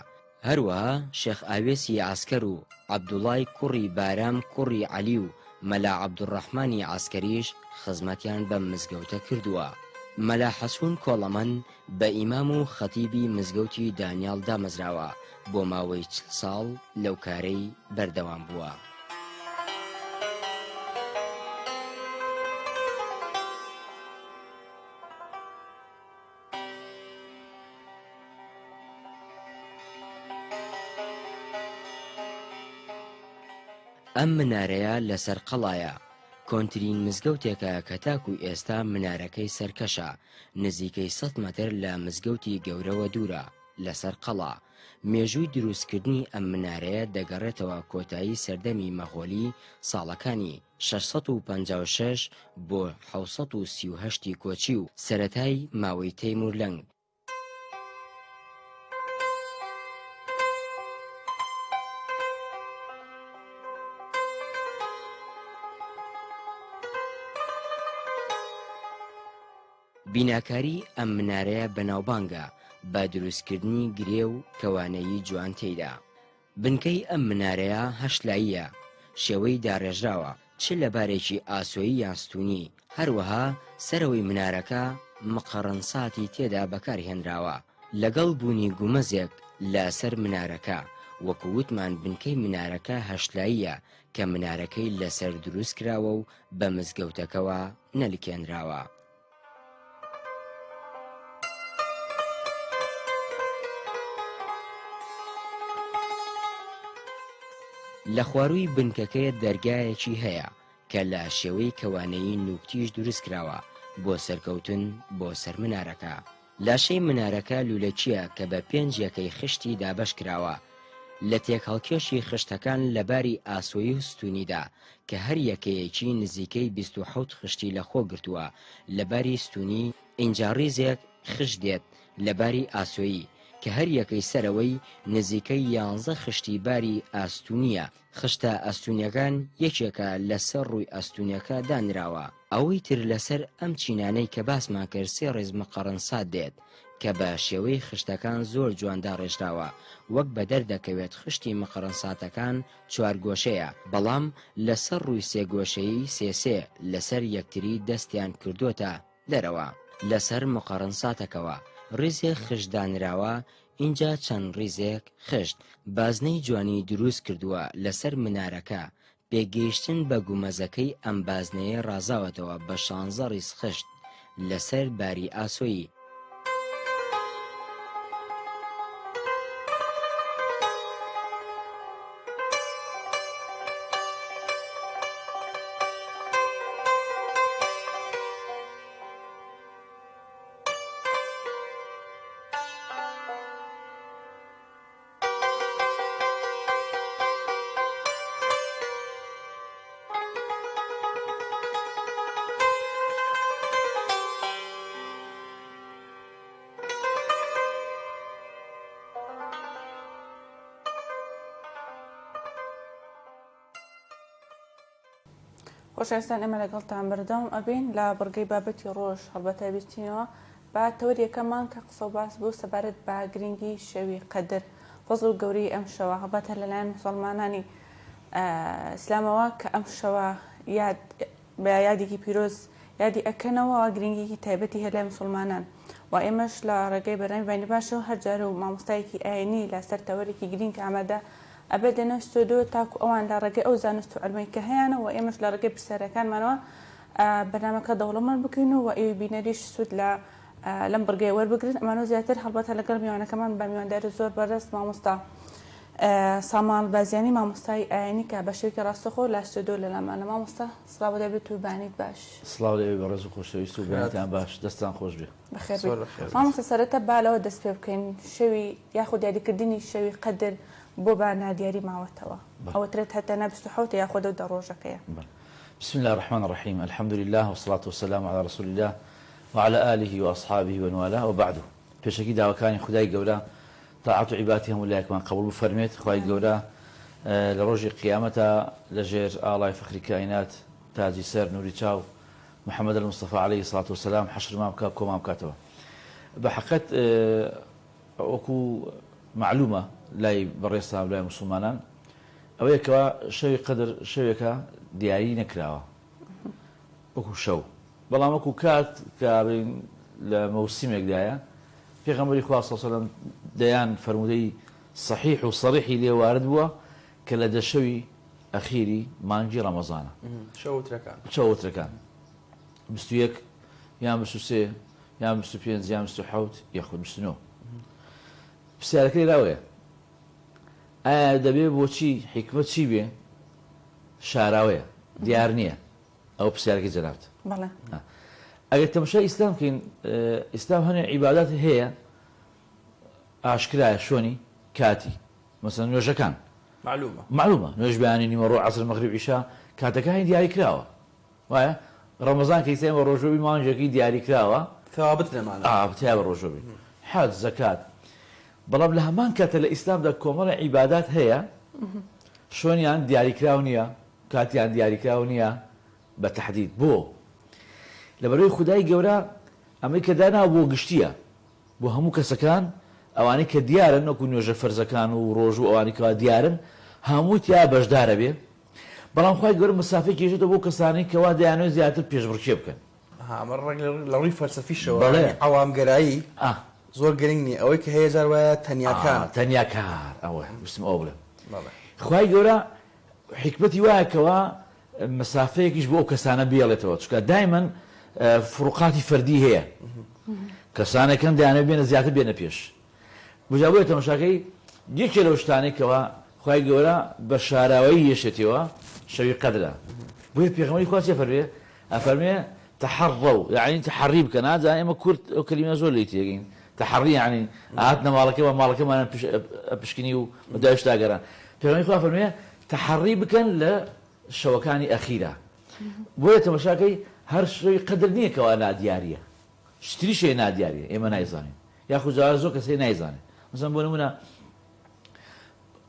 هەروەها شێخ ئاوێسی عەسکەر و عەبدوڵای کوڕی بارام کوڕی عەلی و مەلا عەبدوڕەحمانی عەسکەریش خزمەتیان بەم مزگەوتە کردووە مەلا حەسوون کۆڵەمەن بە ئیمام و خەتیبی مزگەوتی دانیاڵ دامەزراوە بۆ ماوەی 40 ساڵ لەو کارەی بەردەوام بووە ئەم منارەیە لەسەر قەڵایە کۆنترین مزگەوتێکە کە تاکو ئێستا منارەکەی سەرکەشە نزیکەی 100 مەتر لە مزگەوتی گەورەوە دوورە لەسەر قەڵا مێژووی دروستکردنی ئەم منارەیە دەگەڕێتەوە کۆتایی سەردەمی مەغۆلی ساڵەکانی 656 بۆ 738 کۆچی و سەرەتای ماوەی تەیمورلەنگ بیناکاری ئەم منارەیە بەناوبانگە بە دروستکردنی گرێ و کەوانەیی جوان تێیدا بنکەی ئەم منارەیە هەشلاییە شێوەی داڕێژراوە چ لەبارێکی ئاسۆیی یان ستوونی هەروەها سەرەوەی منارەکە مقەڕەنساتی تێدا بەکارهێنراوە لەگەڵ بوونی گومەزێک لە سەر منارەکە وەکو وتمان بنکەی منارەکە هەشلاییە کە منارەکەی لەسەر دروست کراوە و بە مزگەوتەکەوە نەلکێنراوە لە خواروی بنکەکەیە دەرگایەکی هەیە کە لە شێوەی کەوانەیی نوکتیش دروست کراوە بۆ سەرکەوتن بۆ سەر منارەکە. لاشەی منارەکە لولەچیە کە بە 5 یەکەی خشتی دابەش کراوە لە تێکهەڵکێشی خشتەکان لەباری ئاسۆیی و ستونیدا کە هەر یەکەیەکی نزیکەی 27 خشتی لە خۆ گرتووە. لەباری ستونی ئینجا ڕیزێک خشت دێت لەباری ئاسۆیی کە هەر یەکەی سەرەوەی نزیکەی 11 خشتی باری ئاستونیە. خشتە ئەستونیەکان یەکێکە لەسەر ڕووی ئەستونیەکە دانراوە. ئەوەی تر لەسەر ئەم چینانەی کە باسمان کرد 3 ڕێزمە قەڕەنسات دێت کە بە شێوەی خشتەکان زۆر جواندا ڕێژراوە. وەک بە دەردەکەوێت خشتی مەقەڕەنساتەکان 4 گۆشەیە، بەڵام لەسەر ڕووی 3 گۆشەیی سێ لەسەر یەکتری دەستیان کردوتە دەرەوە. لەسەر مەقەڕەنساتەکەوە ڕیزێک خشتدانراوە، اینجا چەند ڕیزێک خشت بازنەی جوانی دروست کردووە لەسەر منارەکە. پێگەیشتن بە گومەزەکەی ئەم بازنەیە ڕازاوەتەوە بە 16 ڕیز خشت لەسەر باری ئاسۆیی. خۆشەویستان ئێمە لەگەڵتان بەردەوام ئەبین لە بڕگەی بابەتی ڕۆژ هەڵبەتە بیستینەوە با تەوریەکەمان کە قسە و باس بوو سەبارەت بە گرنگی شەوی قەدر فەزڵ و گەوری ئەم شەوە هەڵبەتە لەلایەن موسڵمانانی ئیسلامەوە کە ئەم شەوە بە یادێکی پیرۆز یادی ئەکەنەوە گرنگیکی تایبەتی هەیە لای موسڵمانان و ئێمەش لە ڕێگەی بەرنامی بانی باشەوە هەرجار و مامۆستایەکی ئاینی لەسەر تەوەرێکی گرنگ ئامادە ئەبێت لە نەوەی ستۆدیۆ تاکو ئەوان لە ڕێگەی ئەو زانست و عەلمەی کە هەیەنە و ئێمەش لە ڕێگەی پرسیارەکانمانەوە بەرنامەکە دەوڵەمەند بکەین و ئێوەی بینەریش سوود لەم بڕگەی وەربگرن. ئەمانە زیاتر هەڵبەتە لەگەڵ میوانەکەمان بە میوانداری زۆر بەڕێست مامۆستا سامان بازیانی مامۆستای ئاینی کە بە شێوەیەکی ڕاستەخۆ لە ستۆدیۆ لەلامانە. مامۆستا سڵاو دەبێت و بانیت باش. سڵاو دەبێت بە ڕێز و خۆشەویست و بانیتان باش، دەستان خۆش بێ. بەخێر بێت. مامۆستا سەرەتا بالەوە دەست پێ بکەین شەوی یاخود دیاریکردنی شەوی قەدر بۆ بە نادیاری ماوەتەوە ئەوەترێت هەتا 27 یاخود 10 ڕۆژەکەیە. بسم الله الرحمن الرحيم، الحمد لله والصلاة والسلام على رسول الله وعلى آله وأصحابه ومن والاه وبعد. پێشەکی داواکانی خدای گەورە تاعات و عیباتی هەموو لایەکمان قبول بفەرمێت. خدای گەورە لە ڕۆژی قیامەتە لەژێر ئاڵای فەخری کائینات تاجی سەر نوری چاو محەممەد المستەفا عليه الصلاة والسلام حەشرمان بکات کۆمان بکاتەوە. بە حەقەت وەکو معلومە لای بەڕێستان لای موسڵمانان ئەوەیەکەوە شەوی قەدر شەوێکە دیاری نەکراوە وەکو شەو، بەڵام وەکو کات کە لە مەوسیمێکدایە پێغەمبەری خوا صلی الله علیه و سلم دەیان فەرمودەی صحیح و صریحی لێ وارد بووە کە لە دەشەوی ئەخیری مانگی ڕەمەزانە شەو وترەکان 21 یان 23 یان 25 یان 27 یاخود 29. پرسیارەکەی راوەیە ئایا دەبێ بۆچی حیکمت چی بێ؟ شاراوەیە دیار نییە. ئەو پرسیارەکەی جەنابەت. ئەگەر تەماشای ئیسلام بکەین، ئیسلام هەنێ عیبادات هەیە ئاشکرایە شۆنی کاتی مەسەڵەن نوێژەکان معلومە نوێژ بەیانی نیمەڕۆ عەسر مەغریب عیشا کاتەکانی دیاری کراوە، وایە ڕەمەزان کە ئیسلام بە ڕۆژۆبی مانگێکی دیاری کراوە ثوابت لەمانە بتیا بە ڕۆژۆبی حەج زەکات. بەڵام لە هەمان کاتە لە ئیسلامدا کۆمەڵە عیبادات هەیە شۆنیان دیاریکراو نییە، کاتیان دیاریکراو نییە بە تەحدید. بۆ لەبەرەوەی خودای گەورە ئەمەی کە داناوە بۆ گشتیە بۆ هەموو کەسەکان ئەوانەی کە دیارن وەکو نوێژە فەرزەکان و ڕۆژ و ئەوانی کەوا دیارن هەمووی تیا بەشدارە بێ. بەڵام خودای گەورە مەسافەی کێشێتەوە بۆ کەسانی کەوا دەیانوێت زیاتر پێشبڕکێ بکەن. ئەمە ڕەنگ لە ڕووی فەلسەفیشەوە عەوامگەرایی زۆر گرنگ نیە ئەوەی کە هەیە جار وایە تەنیاکار ئەوە وستم ئەو بڵێ. خودای گەورە حکمەتی وایە کەوا مەسافەیەکیش بۆ ئەو کەسانە بێڵێتەوە، چونکە دایمەن فروقاتی فەردی هەیە، کەسانێکم دەیانێت بێنە زیاتر بێنە پێش. بجابووە تەماشاکەی یەکێ لەو شتانێکەوە خۆ خی گەورە بە شاراوەی یەشێتەوە شەوی قەدرە بۆیە پێغەمبەری خوا چێ فەرمێ ئەفەرمێ تحروا يعني تحري بكن هذا اما كرت كلمه زول ليتيين تحري يعني عادنا مالك ما بشكني وداش تاجرا فيعني خاف المية تحري بكن للشوكاني اخيرا بويت مشاكي هر شيء قدرني كوانا دياريه اشتري شيء نادياريه اما نايزاني ياخذ جوازك سي نايزاني مثلا بونمنا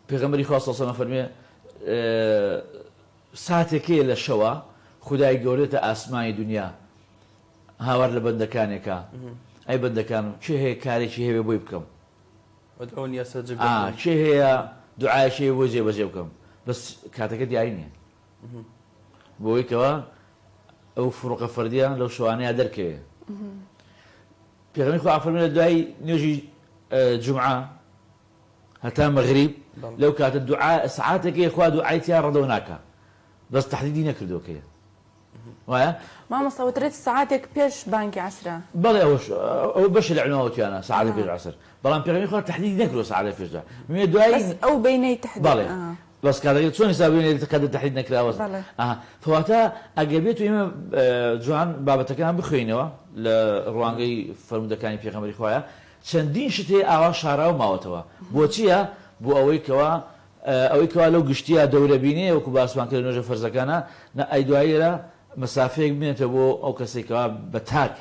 پیغمبري خاص صلى الله عليه وسلم ساعتك للشوا خدای گەورێتە ئاسمانی دنیا هاوار لە بەندەکانێکە ئەی بەندەکانم چێ هەیە کارێکی هەیە بۆی بکەم چێ هەیە دوعایشی بۆ جێبەجێ بکەم بەس کاتەکە دیاری نییە بۆی کەوە ئەو فڕۆقە فەردیان لەو شەوانەیە دەرکەوێ پێغەمبەری خوا فەرمێ لە دوای نوێژی جومعە هەتا مەغریب لەو کاتە دوعا سەعاتێکی خوا دوعای تیا ڕەدەو ناکە بەس تەحدیدی نەکردووەکەیە وایە مامۆستا وترێت سەعاتێک پێش بانگی عەسرە بەڵێ ئەو بەشە لە عنوانەوەتیانە سەعاتێک پێش عەسر بەڵام پێغەمبەری خوا تەحدیدی نەکردووە سەعاتێک پێشدا مێ دوای بەس ئەو بینەی تەحدید بەڵێ بەس کاتێک چۆن حساب بینێت کاتە تەحدید نەکراوە فەواتە ئەگەر بێت و ئێمە جوان بابەتەکان بخوێنەوە لە ڕوانگەی فەرمودەکانی پێغەمبەری خوایە چەندین شت هەیە ئاوا شاراو ماوەتەوە بۆچییە بۆ ئەوەی کەوا لەو گشتیە دەورە بینێ وەکو باسمان کرد نوێژە فەرزەکانە ئەی دواییرە مەسافەیەک بێنێتەوە بۆ ئەو کەسێکەوە بە تاک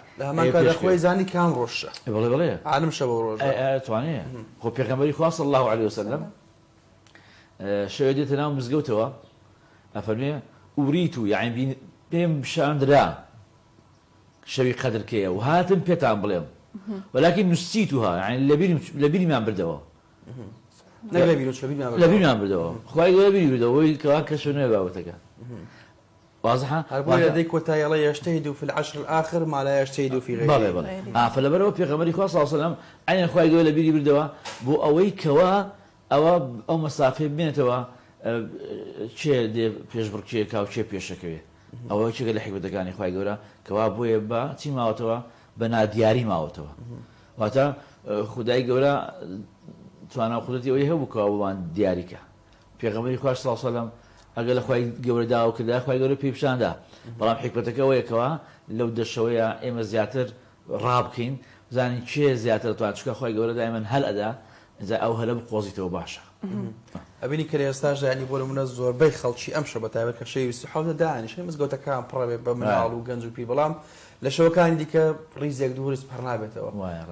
خۆی زانی کام ڕۆژە بڵێ عالم شەوە ڕۆژ توانێ خۆ پێغەمبەری خوا صلی الله عليه وسلم شەوێ دێتە ناو مزگەوتەوە ئەفەرمێ ئوریتو یعنی پێم شاندرا شەوی قەدرکەیە و هاتم پێتان بڵێم ولكن نسيتها يعني لبيرمان بردەوە لبيرمان بردەوە خوای گەورە بیری بردەوە وی کەوا کەشفنەوە بابەتەکە واضحة؟ هذيك وتايلا يجتهد في العشر الآخر ما لا يجتهد في غيره. بله. فلبرو بيغمبري صلى الله عليه وسلم عين خوای گەورە بیری بردەوە بۆ ئەوەی کەوا ئەو مەسافێ بێنێتەوە چێ دێ پێشبڕکێکا و چێ پێشەکەوێ ئەوە چێکە لە حیکمەتەکانی خوای گەورە کەوا بۆیە بە چی ماوەتەوە بە نادیاری ماوەتەوە واتە خودای گەورە توانە قودرەتی ئەوەی هەبوو کەوا بۆمان دیاریکە پێغەمبەری خوا صلی الله عليه وسلم ئەگەر لە خوای گەورە داوا کردا خوای گەورە پێی پیشاندا بەڵام حیکمەتەکە ئەوەیە کەوا لەو دەشەوەیە ئێمە زیاتر ڕابکەین بزانین کێ زیاتر دەتوانێت چونکە خوای گەورە دایمەن هەل ئەدا ئەو هەلە بقۆزیتەوە باشە ئەبینی کە لە ئێستاش ینی بۆ نمونە زۆربەی خەڵکی ئەم شەو بەتایبەت کە شەوی 27 دانیشتن مزگەوتەکان پڕەبێ بە مناڵ و گەنج و پی بەڵام لە شەوەکانی دیکە ڕیزێک دووریز پڕ نابێتەوە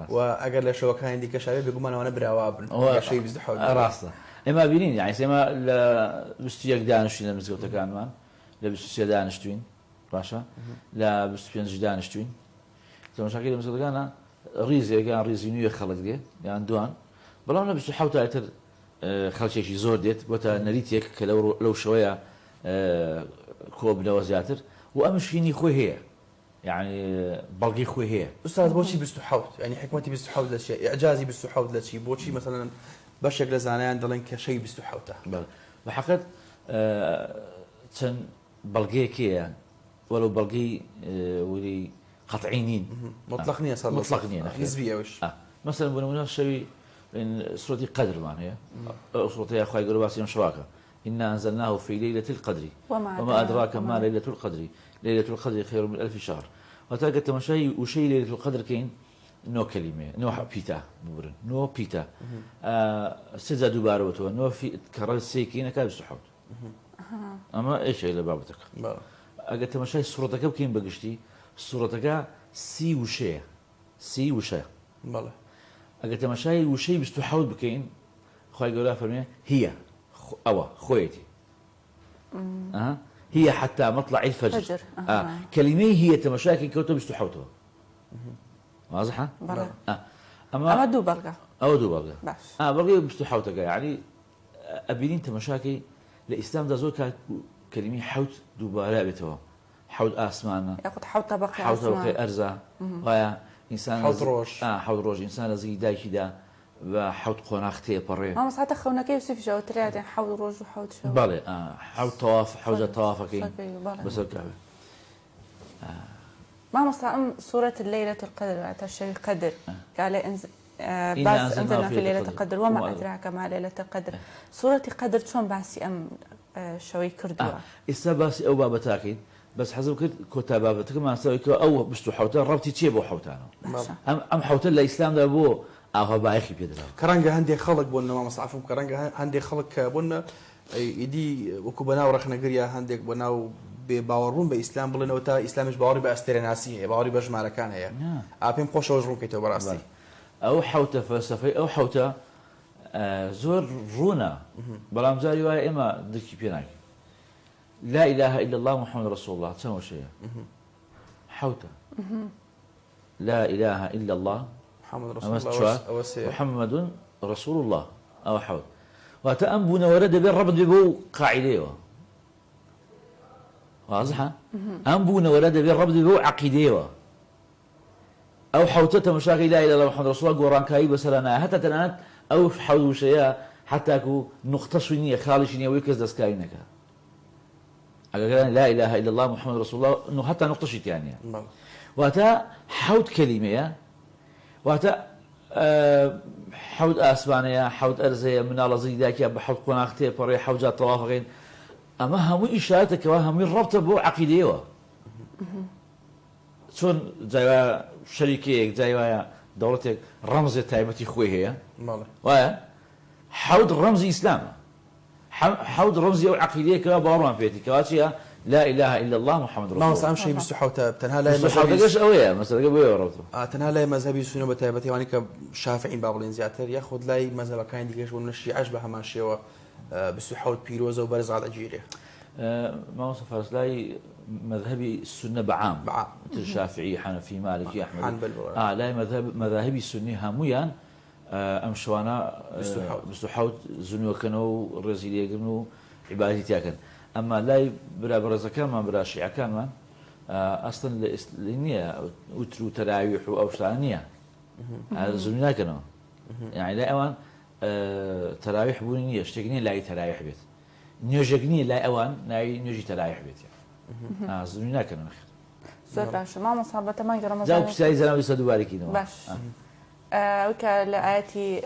و ئەگەر لە شەوەکانی دیکە شاوێ بگومانەوەە براوا بن شەوی 27 ڕاستە ئێمە بینین یعنی ئێمە لە 21 دانیشتین لە مزگەوتەکانمان لە 23 دانیشتوین باشە لە 25 دانیشتوین تەماشاکەی لە مزگەوتەکانە ڕیزێکیان ڕیزی نوێ خەڵک دێ یان دوان بەڵام لە 27 تر خەڵکێکی زۆر دێت بۆتە نەریتێک کە لەو شەوەیە کۆبنەوە زیاتر و ئەمشینی خۆی هەیە يعني بەڵگی خۆی هەیە ئوستاز بۆچی 27 ینی حکمەتی 27 لە چی ئەعجازی 27 لە چی بۆچی مثلا بەشێک لە زانایان دەڵێن کە شەوی 27 بە حەقیقەت چەند بەڵگەیەکەیە وەلو بەڵگەی وری قەطعی نین مطلق نییە مطلق نییە نسبی ئەوش مثلا بۆ نمونە شەوی سورة قدرمان هي سورة يا أخوي قالوا باسم شواكة إنا أنزلناه في ليلة القدر وما أدراك ما ليلة القدر ليلة القدر خير من 1000 شهر وتاقت مشي وشي ليلة القدر كين نو كلمة نو بيتا مبرن نو بيتا سجا دوباره نو في كرر سيكين كاب سحوت أما إيش اللي بابتك أقت مشي سورة كم كين بقشتي سورة كا سي وشيء بالله ئەگەر تەماشای وشەی 27 بکەین خوای گەورە فەرمێ هي ئەوە خۆیەتی هي حتى مطلع الفجر كلمة هي تماشاكي كوتو 27 واضحة؟ أما دو بلغة دو بلغة بلغة 27 يعني أبينين تماشاكي لإسلام دا زور كلمة حوت دوباره بتوا حوت آسمان ياخد حوت طبقة حوت طبقة أرزا ويا إنسان حوت روج حوت روج إنسان زي دايكي دا وحوت قناختي بري ما ساعتها خونا كيف سيف جو تريد حوت روج وحوت شو بالي حوت طواف حوزة طواف كين بس الكعبة ما مصلا سورة الليلة القدر تشري قدر قال باس أنزلنا في ليلة القدر وما أدراك ما ليلة القدر سورة قدر شلون باسي أم شوي كردوا ئێستا باسی ئەو بابەتاکەین بەس حەزم کرد کۆتا بابەتەکەمان سەوەیکەوە ئەو 22 ڕەبتی چیە بۆ حەوتانەوە ئەم حەوتە لە ئیسلامدا بۆ ئاغابایەخی پێدراوە کە ڕەنگە هەندێک خەڵک بوون نەما مەسعفم کە ڕەنگە هەندێک خەڵک کە بوون ئیدی وەکو بەناو ڕەخنەگریە هەندێک بەناو بێ باوەڕبوون بە ئیسلام بڵێنەوە تا ئیسلامیش باوەڕی بە ئەستێرەناسی هەیە باوەڕی بە ژمارەکان هەیە پێم خۆشەوە ڕوونکەیتەوە بەڕاستی ئەو حەوتە فەلسەفەی ئەو حەوتە زۆر ڕوونە بەڵام جاری وایە ئێمە دڵی پێ ناکەین لا إله إلا الله محمد رسول الله تسمى شيء حوته لا إله إلا الله محمد رسول الله أو حوت وتأنبون ورد بالرب بو قاعدة واضحة أنبون ورد بالرب بو عقيدة أو حوتة مشاكل لا إله إلا الله محمد رسول الله قران كاي بسلنا حتى تنات أو حوت شيء حتى كو نقطة شوية خالصية ويكز دسكاينك لا إله إلا الله محمد رسول الله إنه حتى نقطة شيء يعني واتا حوت كلمة واتا حوت أسبانيا حوت أرزية من الله زي ذاك بحوت قناختي بري حوجات طوافقين أما هم إشارتك وهم الربط بو عقيدة شون زي شركة زي دولتك رمز تايمتي خوي هي ويا حوت رمز إسلام حوض رمزي وعقيدة كما بارون فيتي كواتشيا لا إله إلا الله محمد رسول الله. ما صار شيء بسحوته تنها لا مذهبي. قش قوية مثلا قوية ورطة. تنها لا مذهبي سنة بتابتي واني كشافعين بابلين زياتر ياخذ لا مذهب كان ديكش ونشي أشبه ما شيء بسحوت بيروزة وبرز على جيره. ما وصف لا مذهبي السنة بعام. مثل الشافعي حنفي مالكي أحمد. حنبل. لا مذاهبي السنة هميان أم شوانا بسحوت زنو كانوا رزيلية كانوا عبادتي تاكن أما لا برا برزة كان ما برا شيعة كان ما أصلا لإنية وترو تراويح أو شانية هذا زنو كانوا يعني لا أوان تراويح بونية اشتكني لا تراويح بيت نيوجكني لا أوان ناي نيوجي تراويح بيت يعني زنو كانوا زور باش ما مصابة ما يقدر زاو بساي زلمة يصدوا باركين باش وكالآتي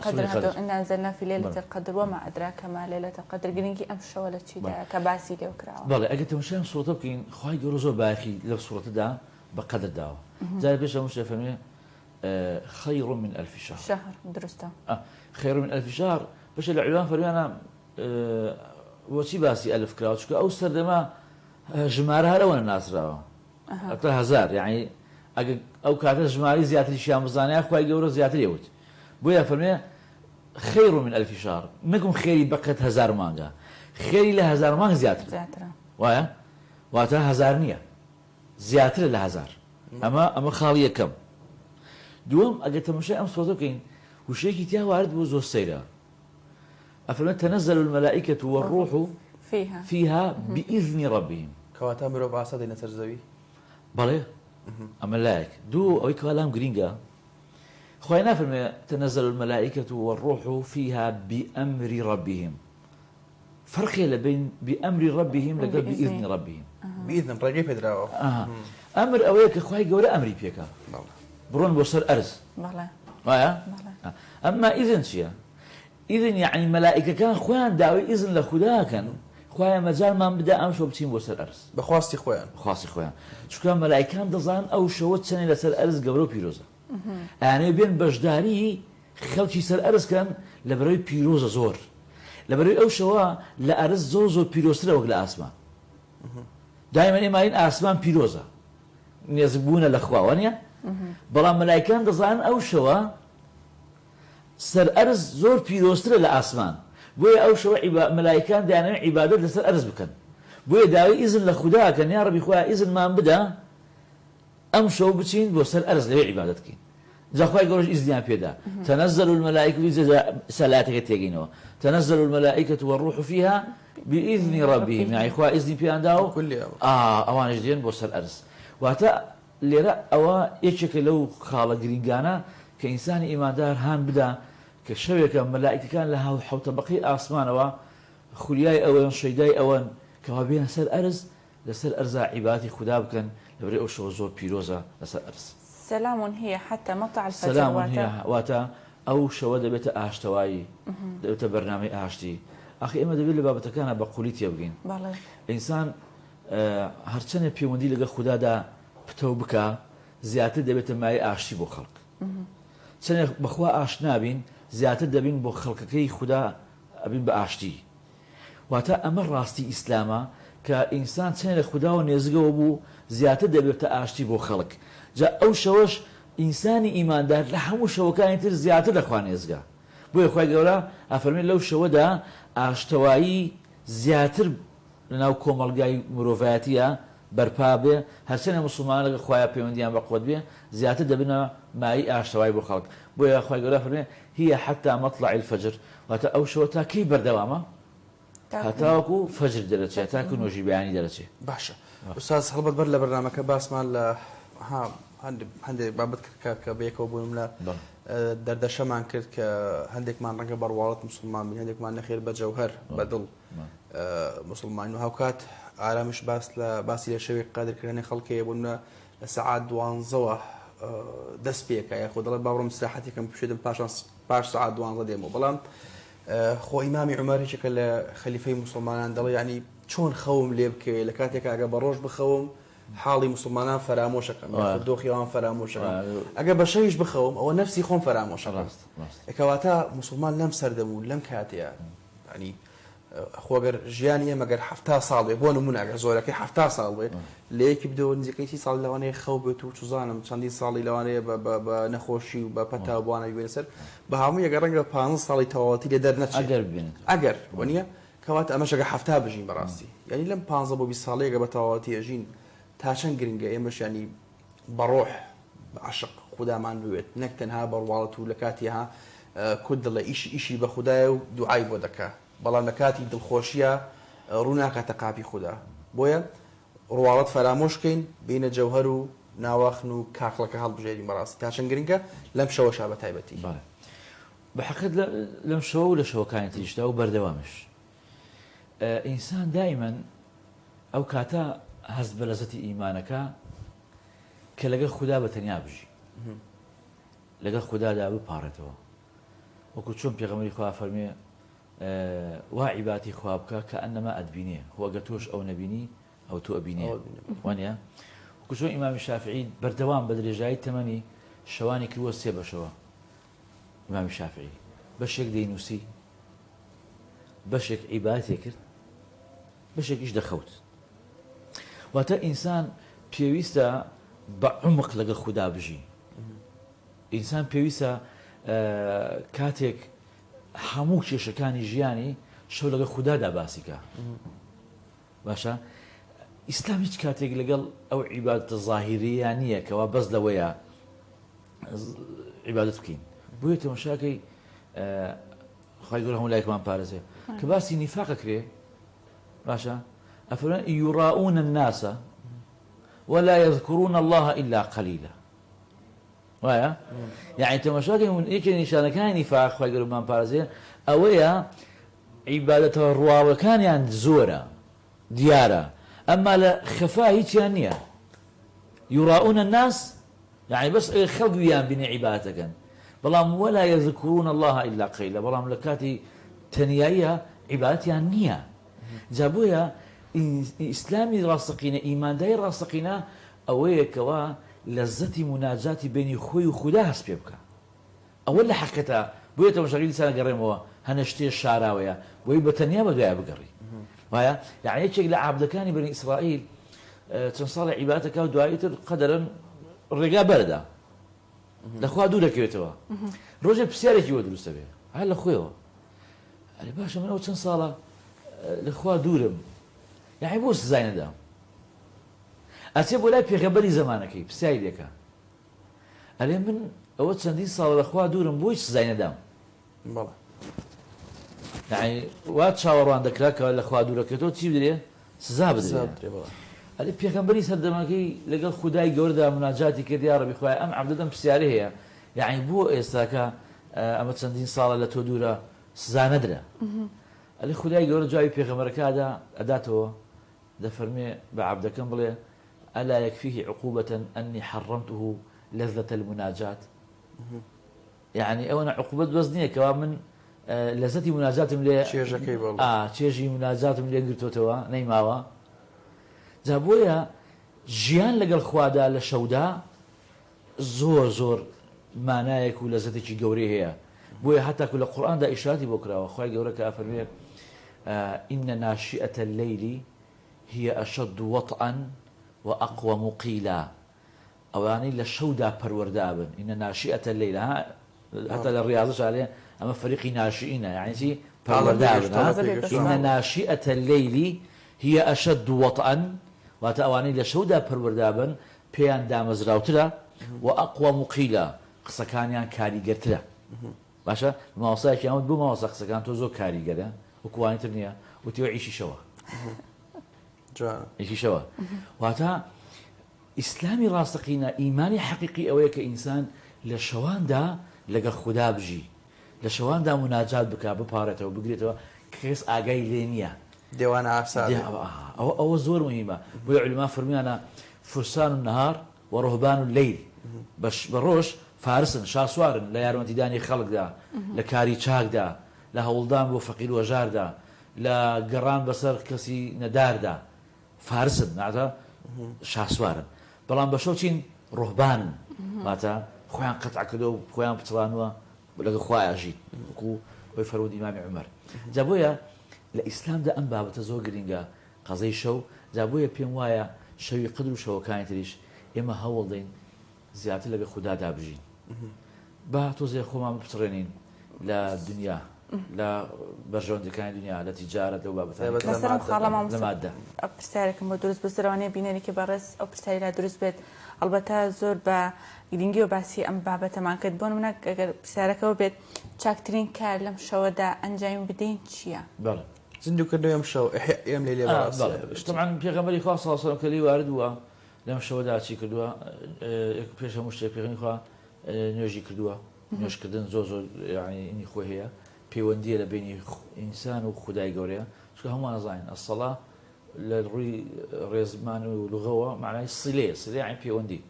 قدر هذا إن أنزلنا في ليلة القدر وما أدراك ما ليلة القدر قلنجي أمشى ولا شيء ده كباسي ده وكراوة. بالله أجت مشان صورته بكين خواي جروزو باخي لو صورته ده بقدر ده. زي بيش مش فهمي خير من 1000 شهر. شهر درسته. خير من 1000 شهر بس العلماء فريانا وشي باسي 1000 كراوة شو أو سردما جمارها لو الناس راوا. أكثر هزار يعني أو كاتر جمالي زيادة الشيء مزانية أخوي جورا زيادة يوت بويا فرمي خير من 1000 شهر نكم خيري بقت 1000 مانجا خيري له 1000 مانجا زيادة ويا واتا 1000 نية زيادة له 1000 أما خالية كم دوم أجت مشي أم صوتكين وشيء كتير وارد بوزو السيرة أفرمي تنزل الملائكة والروح فيها بإذن ربهم كواتامر وبعصاد نترزوي بالله الملائكة دو أو كلام جرينجا خوينا في تنزل الملائكة والروح فيها بأمر ربهم فرق بين بأمر ربهم لقد بإذن ربهم بإذن رجع بدراو أمر أويك خوي جورا أمري بيكا برون بوصل أرز والله أما إذن شيء إذن يعني ملائكة كان خوان داوي إذن لخدا كان خويا مازال ما بدأ أمشي وبتيم وصل أرز بخواستي خويا شو كان ملائكان دزان أو شوت سنة لسر أرز قبلو بيروزة يعني بين بجداري خلشي سر أرز كان لبروي بيروزة زور لبروي أو شوا لأرز زور بيروزة وقلا أسمان دائما إيمانين أسمان بيروزة يزبون الأخوة وانيا بلا ملائكان دزان أو شوا سر أرز زور بيروزة لأسمان بوي أو شو ملائكان دائما عبادة لسر أرز بكن بوي داوي إذن لخدا كان يا ربي خويا إذن ما بدأ أمشوا بتشين بوصل أرز لي عبادتك إذا خويا يقولش إذن بيدا تنزل الملائكة إذا سلاتك تيجينوا تنزل الملائكة والروح فيها بإذن ربهم يعني خويا إذن بيان داو أوان جديد بوصل أرز وهذا اللي رأى أوا يشكل لو خالق جرينجانا كإنسان إيمان دار هان بدأ كشبكة ملائكة كان لها حوت بقي أسمان أو خلياي أوان شيداي أوان كوابين سر أرز لسر أرز عبادي خداب كان لبرئ شو زور بيروزا لسر أرز سلام هي حتى مطلع الفجر سلام هي واتا أو شو دبت أشتواي دبت برنامج أشتي أخي إما دبل بابا كان بقوليت يبغين بالله إنسان هرچنه پیوندی لەگە خوددا دا پتە بکە زیاتر دەبێتە مای ئاشتی بۆ خەڵک چەند بەخوا ئاشنابین زیاتر دەبین بۆ خەڵکەکەی خوددا ئەبین بە ئاشتی واتە ئەمە ڕاستی ئیسلامە کە ئینسان چەند لە خودداوە نێزگەوە بوو زیاتر دەبێتە ئاشتی بۆ خەڵک جا ئەو شەوەش ئینسانی ئیماندار لە هەموو شەوەکانی تر زیاتر دەخوا نێزگا بۆیە خۆی گەورە ئەفەرمێت لەو شەوەدا ئاشتەوایی زیاتر لەناو کۆمەڵگای مرۆڤایەتیە بەرپا بێ هەرچەنە مسلمان لەگە خۆیان پەیوەندیان بە قوت بێ زیاتر دەبنە مای ئاشتەوایی بۆ خەڵک بۆیە خۆی گەورە فەرمێ هي حتى مطلع الفجر واتە ئەو شەوە تا کەی بەردەوامە هەتاوەکو فەجر دەرەچێت تاکو نوێژی بەیانی دەرەچێت باشە ئوستاز هەڵبەت بەر لە بەرنامەکە باسمان لە هەندێک بابەت کە بەیەکەوە بووم لە دەردەشەمان کرد کە هەندێکمان ڕەنگە بەڕواڵەت مسلمان بین هەندێکمان نەخێر بە جەوهەر بەدڵ مسلمان و هاوکات ئارامش باسی لە شەوێک قادرکردنی خەڵکەیە بوون لە سەعات 12ەوە دەست پێکە یاخۆ دەڵێ باوەڕم سراحەتێکم پشێدم پاش سەعات 12 دێمەوە بەڵام خۆ ئیمامی عومەر هیچێکە لە خەلیفەی مسلمانان دەڵێ ینی چۆن خەوم لێ بکەوێت لە کاتێکە ئەگە بە ڕۆژ بخەوم حاڵی مسلمانان فرامۆشەکەم دۆخیەوان فرامۆشەکەم ئەگە بە شەویش بخەوم ئەوە نەفسی خۆم فرامۆشە ئەکەواتە مسلمان لەم سەردەبوو لەم کاتەیە ینی خۆگەر ژیانی ئێمەگەر 70 ساڵێ بۆ نمونە ئەگەر زۆرەکەی 70 ساڵ بێ لە یەکی بدەوە نزیکەی 30 ساڵ لەوانەیە خەو بێت و چزانم چەندی ساڵی لەوانەیە بە نەخۆشی و بە پەتا بوانە بێنە سەر بە هەموو یەگە ڕەنگە 5 ساڵی تەواوەتی لێ دەرنەچێت ئەگەر وەنیە کەواتە ئەمەشەگە 70 بژین بەڕاستی یعنی لەم 15 بۆ 20 ساڵەیەگە بە تەواوەتی ئەژین تا چەند گرنگە ئێمەش ینی بەڕۆح بە عاشق خودامان بوێت نەک تەنها بەڕواڵەت و لە کاتیها کورد دڵێ ئیشی بە خوددایە و دوعای بۆ دەکا بەڵام لە کاتی دڵخۆشیە ڕووناکاتە قاپی خوددا بۆیە ڕواڵەت فەرامۆشکەین بینە جەوهەر و ناواخن و کاکڵەکە هەڵبژێرین بەڕاستی تا چەند گرنگە لەم شەوەشا بە تایبەتی بەحەقیقەت لەم شەوە و لە شەوەکانی تریشدا و بەردەوامش ئینسان دائیمەن ئەو کاتە هەست بە لەزەتی ئیمانەکە کە لەگەڵ خوددا بە تەنیا بژی لەگەڵ خوددادا بپارێتەوە وەکو چۆن پێغەمبەری خوا فەرمێ وا عیباتی خوا بکە کە ئەنەما ئەتبینێ خۆگە تۆش ئەو نەبینی ئەو تۆ ئەبینێ وانە وەکو چۆن ئیمامی شافعی بەردەوام بە درێژایی تەمەنی شەوانی کردووە 3 بەشەوە ئیمامی شافعی بەشێک دەینووسی بەشێک عیباتێ کرد بەشێکیش دەخەوت واتە ئینسان پێویستە بە عمق لەگەڵ خوددا بژی ئینسان پێویستە کاتێک هەموو کێشەکانی ژیانی شەو لەگەڵ خوددادا باسیکە باشە ئیسلام هیچ کاتێک لەگەڵ ئەو عیبادەتە زاهیریە نییە کەوا بەس لەوەیە عیبادەت بکەین بۆیە تەماشاکەی خی گەورە هەموو لایەکمان پارێزێ کە باسی نیفاقە کرێ باشە ئەفەرمێن یوڕاؤون الناس ولا يذكرون الله إلا قليلا وایە یعنی تەماشاکەی یەکێک نیشانەکانی نیفاق خی گەورەمان پارێزێ ئەوەیە عیبادەتەوە ڕواوەکانیان زۆرە دیارە ئەمما لە خەفا هیچیان نییە یوڕاؤون الناس يعني بس خەڵک ویان بینێ عیبادەتەکەن بەڵام ولا يذكرون الله إلا قليلا بەڵام لە کاتی تەنیاییە عیبادەتیان نییە جا بۆیە ئیسلامی ڕاستەقینە ئیمانداری ڕاستەقینە ئەوەیەکەوە لەزەتی مناجاتی بینی خۆی و خوددا هەست پێ بکە ئەوە لە حەقەتە بۆیە تەماشاکەی دیسانە گەڕێمەوە هەنە شتێ شاراوەیە بۆی بە تەنیا بە دوایە بگەڕی وایە یعنی یەکێک لە عابدەکانی بەنی ئیسرائیل چەند ساڵی عیبادەتەکە و دوایی تر قەدەرەن ڕێگا بەردا لەخوا دوور دەکەوێتەوە ڕۆژێ پرسیارێکی وە دروستە بێ هەر لە خۆیەوە ئەرێ باشە من ئەو چەند ساڵە لەخوا دوورم یعنی بۆ سزای نەدام ئەچێ بۆ لای پێغەمبەری زەمانەکەی پرسیاری لێکە ئەرێ من ئەوە چەندین ساڵ لەخوا دوورم بۆی سزای نەدام یعنی وا چاوەڕوان دەکرا کە لەخوا دوورەکەێتەوە چی بدرێ سزا بدرێت ئەرێ پێغەمبەری سەردەمەکەی لەگەڵ خودای گەورەدا مناجاتی کرد یا ڕەبی خوای ئەم عەبدەدەم پرسیارە هەیە یعنی بۆ ئێستاکە ئەمە چەندین ساڵە لە تۆ دوورە سزا نەدرا ئەلێ خودای گەورە جوابی پێغەمبەرەکەدا ئەداتەوە دەفەرمێ بە عەبدەکەم بڵێ ئەلا یەکفیه عقوبەتەن ئەنی حەڕەمته لذة المناجات يعني أنا عقوبة وزنية كوا من لذتي مناجات ملي چێژەکەی بەڵێ چێژی مناجات ملي گرتوتەوە نەیماوە جا بۆیە ژیان لەگەڵ خوادا لە شەودا زۆر مانایەک و لەزەتێکی گەورەی هەیە بۆیە هەتاکو لە قورئاندا ئیشاراتی بۆ کراوە خوای گەورە کە ئەفەرمێ إن ناشئة الليل هي أشد وطئا وأقوم قيلا أواني لشودا پروردابن إن ناشئة الليل حتى للرياضة عليه أما فريق ناشئين يعني شيء پروردابن إن ناشئة الليل هي أشد وطئا وأواني لشودا پروردابن بيان دامزراوترا وأقوم قيلا قسەکانیان کاریگەرترە باشە ماوەسایەکی ئەوت بوو ماوەسە قسەکان تۆ زۆر کاریگەرە وەکوانیتر نییە وتیوە ئیشیشەوە ئیشیشەوە واتە ئیسلامی ڕاستەقینە ئیمانی حەقیقی ئەوەیە کە ئینسان لە شەواندا لەگەڵ خوددا بژی لە شەواندا مناجات بکات بپارێتەوە بگرێتەوە کەس ئاگای لێ نییە دێوانە ئاسا ئەوە زۆر مهمە بۆیە عولما فەرمیانە فرسان النهار وڕهبان الليل بەڕۆژ فارسن شاسوارن لە یارمەتیدانی خەڵکدا لە کاری چاکدا لە هەوڵدان بۆ فەقیر وەژاردا لە گەڕان بەسەر کەسی نەداردا فارسن ناتە شاسوارن بەڵام بەشەو چین ڕۆحبانن واتە خۆیان قەتع کردەوە و خۆیان بچڵانوە لەگە خوایەژی وەکو خۆی فەرموودی ئیمامی عومەر جا بۆیە لە ئیسلامدا ئەم بابەتە زۆر گرینگە قەزەی شەو جا بۆیە پێم وایە شەوی قدر و شەوەکانی تریش ئێمە هەوڵ دەین زیاتر لەگە خوددادا بژین با تۆزێ خۆمان بپچڕێنین لە دنیا لە بەرژەوەندەکانی دنیا لە تیجارەت لەو بابەتەمادە ئەو پرسیارێکم بۆ دروست بەسەرەوەی بینەرێکی بەڕێز ئەو پرسیاری لا دروست بێت ئەلبەتە زۆر بە گرنگی و باسی ئەم بابەتەمان کرد بۆ منە ئەگەر پرسیارەکەەوە بێت چاکترین کار لەم شەوەدا ئەنجام بدەین چییە؟ بەڵێ زیندوکردنەوەی ئەم شەو ئێم لێ طبعاً پێغەمبەری خوا صلی الله علیه و سلم وارد بووە لەم شەوەدا چی کردووە پێش هەموو شتێک پێغەمبەری خوا نوێژی کردووە نوێژکردن زۆر یعنی ئینی خۆی هەیە پەیوەندیە لە بینی ئینسان و خودای گەورەیە چکە هەمووان نەزانین ئەسەڵا لە ڕووی ڕێزمان و لوغەوە معنای سلێ یعنی پەیوەندی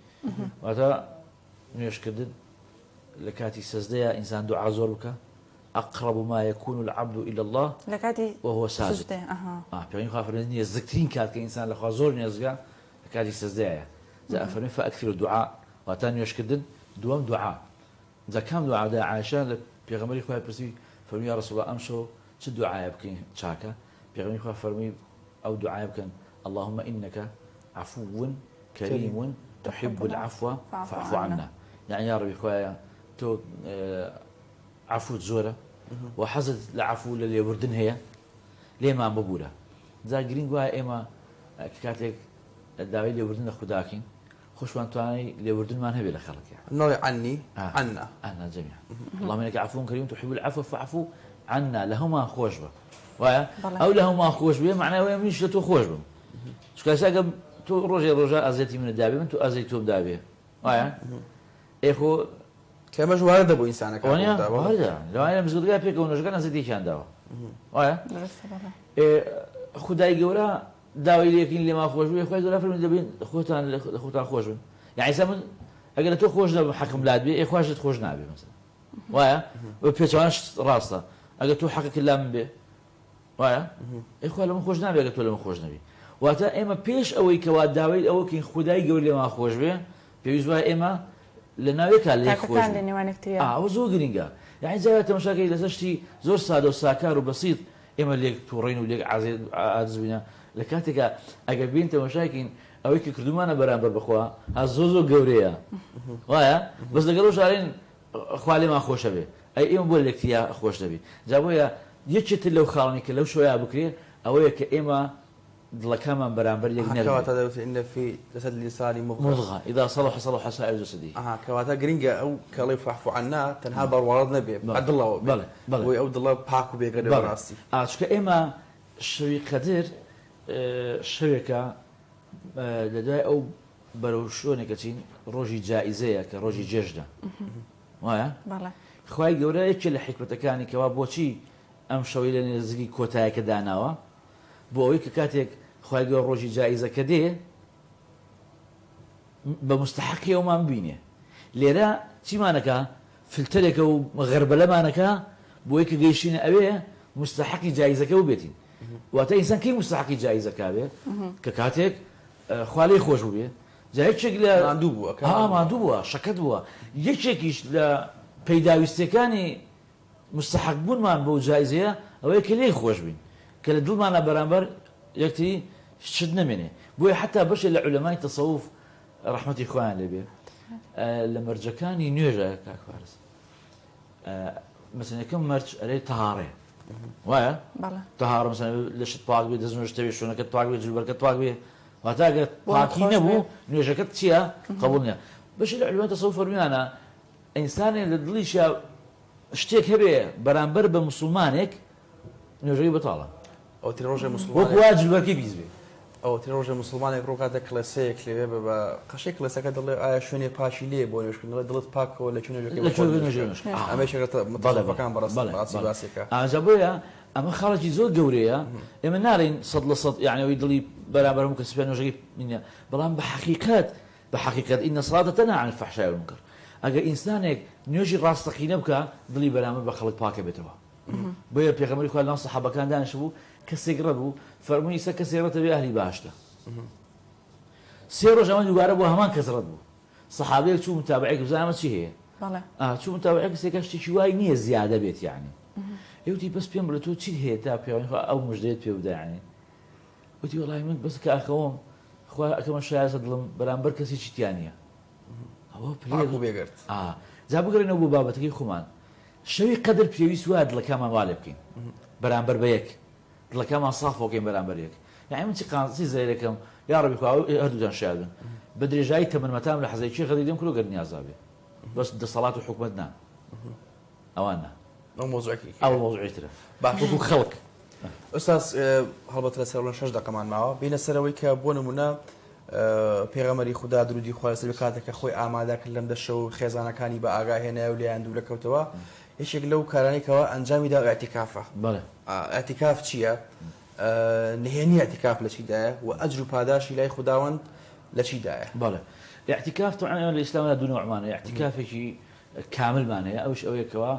واتە نوێژکردن لە کاتی سەجدەیە ئینسان دوعا زۆر بکە أقرب ما يكون العبد إلى الله وهو ساجد پێغەمبەری خوا فەرمووی نزیکترین کات کە ئینسان لە خوا زۆر نێزگا لە کاتی سەجدەیە جا ئەفەرمێ فأكثروا الدعاء واتە نوێژکردن دووەم دوعا جا کام دوعادا عایشە لە پێغەمبەری خوا پرسی فەرمووی یا رسول الله ئەم شەو چ دوعایە بکەین چاکە پێغەمبەری خوا فەرمووی ئەو دوعایە بکەن اللهم إنك عفو كريم تحب العفو فاعف عنا يعني يا ربي خوايا تو عفو زۆرە و حەزت لە عفو لە لێبوردن هەیە لێمان ببوورە جا گرنگ وایە ئێمە کاتێک داوای لێبوردن لە خودداکەین خۆشمان توانای لێبوردنمان هەبێت لە خەڵک نوعی عنی عنا جميعا اللهم إنك عفو كريم تحب العفو فاعف عنا لە هەمومان خۆش بە وایە ئەو لە هەمومان خۆش بێ معناوەیە منیش لە تۆ خۆش بم چکە تۆ ڕۆژێ ئازێتی منە دابێ من تۆ ئازەی تۆم دابێ وایە ئێخۆ کەمەش واردە بۆ ئینسانەکە لەوانە مزگەوتگای پێکەوە نوێژەکە نزیکیان داوە وایە خودای گەورە داوای لێکین لێمان خۆش بێ خۆی گەورە فەرمووی دەبین خۆتان خۆش بن یعنی ئیسا من ئەگەر لە تۆ خۆش نەبم حەقم لات بێ خۆشت خۆش نابێ مەسەلا وایە پێچەوانش ڕاستە ئەگەر تۆ حەقێکت لا من بێ وایە خوا لە من خۆش نابێ ئەگەر تۆ لە من خۆش نەبی واتە ئێمە پێش ئەوەی کەوا داوای ئەوەکەین خودای گەورە لێمان خۆش بێ پێویست وایە ئێمە لە ناوێکا لێ خۆش ئەوە زۆر گرنگە یعنی جا تەماشاکەی لەسەر شتی زۆر سادە و ساکار و بەسیط ئێمە لێک تووڕین و لێک عاجز بینە لە کاتێکە ئەگەر بین تەماشاکەین ئەوەی کە کردومانە بەرامبەر بخوا ها زۆر گەورەیە وایە بەس لەگەڵ شارین خوا لێمان خۆشە بێ ئەی ئێمە بۆ لێکتیا خۆش دەبێت جا بۆیە یەکێتر لەو خاڵنی کە لەو شۆیا بکرێ ئەوەیە کە ئێمە دڵەکەمان بەرامبەر یەک کەواتە دەوتێت إن في جسد الإنسان مضغة إذا صلح صلح سائر جسده کەواتە گرنگە ئەو کەڵی فاعف عنا تەنها بەڕوارد نەبێ دڵەوە بۆی ئەو دڵە پاک و بێگەرە بەڕاستی چکە ئێمە شەوی قەدر شەوێکە لە دوای ئەو بەرەو شوێنێکە چین ڕۆژی جائزەیە کە ڕۆژی جێژدە وایە خوای گەورە یەکێ لە حیکمەتەکانی کەوا بۆچی ئەم شەوەی لە نێزگی کۆتاییەکە داناوە بۆ ئەوەی کە کاتێک خوای گەورە ڕۆژی جائزەکە دێ بە مستحقی ئەومان بینێ لێرە چیمانەکە فلترێکە و غەربەلەمانەکە بۆی کە گەیشتینە ئەوێ مستحقی جایزەکە و بێتین واتە ئینسان کەی مستحقی جایزەکە بێ کە کاتێک خوالی خۆش بوو بێ جایەکێک لە ماندوو بووە شەکەت بووە یەکێکیش لە پەیداویستەکانی مستحق بوونمان بۆ جایزەیە ئەوەیە کە لێی خۆش بین کە لە دڵمانە بەرامبەر یەکتری شت نەمێنێ بۆیە حتا بەشێ لە عولەمای تەسەووف ڕەحمەتی خۆیان لێبێ لە مەرجەکانی نوێژە کاکوارز مەسەڵەن یەکەم مەرج ئەرێ تەهارێ وایە تەهارە مەسەڵەن لە شت پاک بێ دەستنوێژتەوێ شوێنەکەت پاک بێ جلوبەرەکەت پاک بێ واتە ئەگەر پاکی نەبوو نوێژەکەت چییە قبوڵ نییە بەشێ لە عولەمای تەسەووف فەرموویانە ئینسانێ لە دڵیشە شتێک هەبێ بەرامبەر بە موسڵمانێک نوێژەکەی بەتاڵە وەکو وا جلوبەرەکەی بیست بێ ئەو ڕۆژە مسلمانێک ڕۆکاتە کلسەیەک لێوێ بە قەشەی کلسەکە دڵێ ئایا شوێنێ پاشی لێ بۆ نوێژکردنەوە دڵت پاکەوە لە ئەمەشەکان بەڕاستیکە ئاجا بۆیە ئەمە خاڵێکی زۆر گەورەیە ئێمە ناڵین 100% یعنیەوەی دڵی بەرامبەر کە سپێن نوێژەکەی بینە بەڵام بە حقیقەت ئین الصلاة تنهى عن الفحشاء والمنكر ئەگەر ئینسانێک نوێژی ڕاستەقینە بکە دڵی بەرامبەر بە خەڵک پاکە بێتەوە بۆیە پێغەمبەری خوا لەناو سەحابەکان دانیشتبوو کەسێک ڕەبوو فەرمووی سە کەسێک ڕەتە بێ ئەهلی باشتە سێ ڕۆژ ئەمە دووبارە بوو هەمان کەس ڕەت بوو سەحابەیەک چوو متابعەیەک بزانە ئەمە چی هەیە چوو متابعەیەک کەسێکە شتێکی وای نییە زیادە بێت یعنی ئێوتی بەس پێم بڵێ تۆ چی هەیە تا پێوانی ئەو مژدەیەت پێ بدە یعنی وتی وەڵای من بەس کە ئەخەوەم خوا ئەکەمە شایەزە دڵم بەرامبەر کەسێکی تیان نییە ئەوە پلێ بێگرت جا بگەڕێنەوە بۆ بابەتەکەی خۆمان شەوی قەدر پێویست وایە دڵەکەمان وا لێ بکەین بەرامبەر بە یەک دڵەکەمان ساف بۆکەین بەرامبەر یەک یعنی من چی قانسی زەیرەکەم یا ڕەبی خوا هەردووتان شایەت بن بە درێژایی تەمەنمەتام لە حەزەیەکی خەدی دێم کرۆ گەر نیازا بێ بەس دەسەڵات و حکومەت نا ئەوان نا ئەو مۆزوعی ترە وەکو خەڵک ئۆستاز هەڵبەت لە سەر 6 دقەمان ماوە بینە سەرەوەی کە بۆ نمونە پێغەمەری خوددا درودی خوا لەسەر کاتێکە خۆی ئامادە کرد لەم دەشە و خێزانەکانی بە ئاگاهێنایە و لیان دوو لەکەوتەوە یەکێک لەو کارانێکەوە ئەنجامیدا ئەتیکافە ئەتیکاف چییە؟ نهێنی ئەتیکاف لە چیدایە و ئەجر و پاداشی لای خوداوەند لە چیدایە؟ بەڵێ ئەتیکاف تەعاً لە ئیسلامدا دوو نوعمانەیە ئەتیکافێکی کاملمانەیە ئەوش ئەوەیەکەوە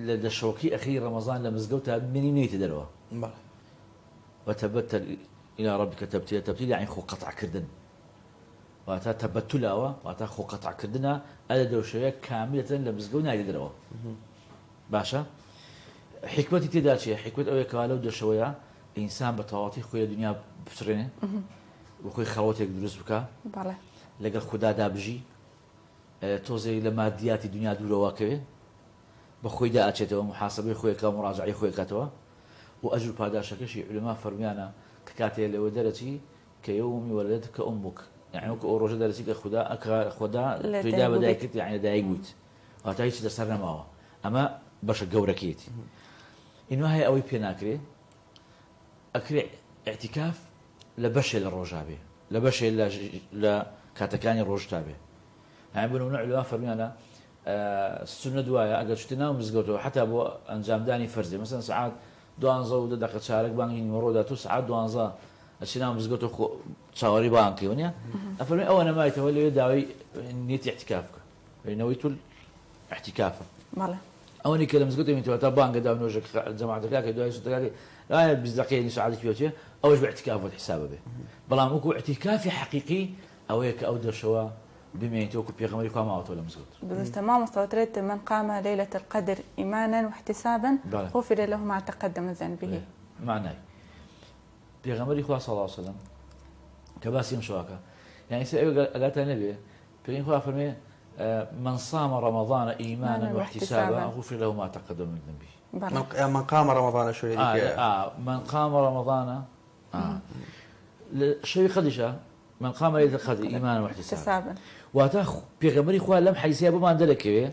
لە دەشەوەکی ئەخیری ڕەمەزان لە مزگەوتە بینی نێیتە دەرەوە وتەبەتەل إلى ربك تبتيل تبتيل يعني خو قطع كردن واتا تبتلاوة واتا خو قطع كردنا ألا دوشية كاملة لمزقونا يدروا باشا حكمتي تداشي حكمة أويا كوالو دوشوية إنسان بتواطي خويا الدنيا بترينه وخوي خواتك دروس بكا لقى خدا دابجي توزي لما دياتي الدنيا دوروا كبه بخوي دا أشتوا محاسبة خويا كمراجعة خويا كتوا وأجر باداشة كشي علماء فرميانا كاتي لو درتي كيوم ولدتك أمك يعني أو رجل درتي كخدا في دابة دايكت يعني دايقوت وهتايش تسرنا معه أما باش جوركيتي إنه هاي أوي بيناكري أكري اعتكاف لبشة للرجابة لبشة لا كاتكاني الرجابة يعني بنو نوع فرمينا السنة دوايا أقل شتنا ومزقوته حتى أبو أنجام داني فرزي مثلا ساعات دوانزە و دەقەت چارەک بانگی نیوەڕۆدا تو سعات دوانزە ئەچینام مزگەوت و چاوەڕی بانکی وە نیە ئەفەرمێ ئەوە نەمایتەوە لەوێ داوای نیەتی احتیکاف بکە بینەوەی تو احتیکافە ئەوەی کە لە مزگەوت دەمێتەوە تا بانگەدا و نوێژێک جەماعەتەکە کە دوای سوتەکەی لایە 20 دقیقەی سعاتێک پێوتێ ئەوەش بە احتیکافەت حسابە بێ بەڵام وەکو احتیکافی حەقیقی ئەوەیە کە ئەو دەشەوە بمێنیتەوە وەکو پێغەمبەری خوا ماوەتەوە لە مزگەوت دروست تمام مستوترت من قام ليلة القدر إيمانا واحتسابا غفر له ما تقدم من ذنبه معناه پێغەمبەری خوا صلی الله عليه وسلم کە باسی مشواکە يعني قالت النبي پێغەمبەری خوا فەرمێ من صام رمضان إيمانا واحتسابا غفر له ما تقدم من ذنبه من قام رمضان شو من قام رمضان شوي خديجة من قام ليلة القدر إيمانا واحتسابا واتا پێغەمبەری خوا لەم حەیسیە بمان دەرەکەوێ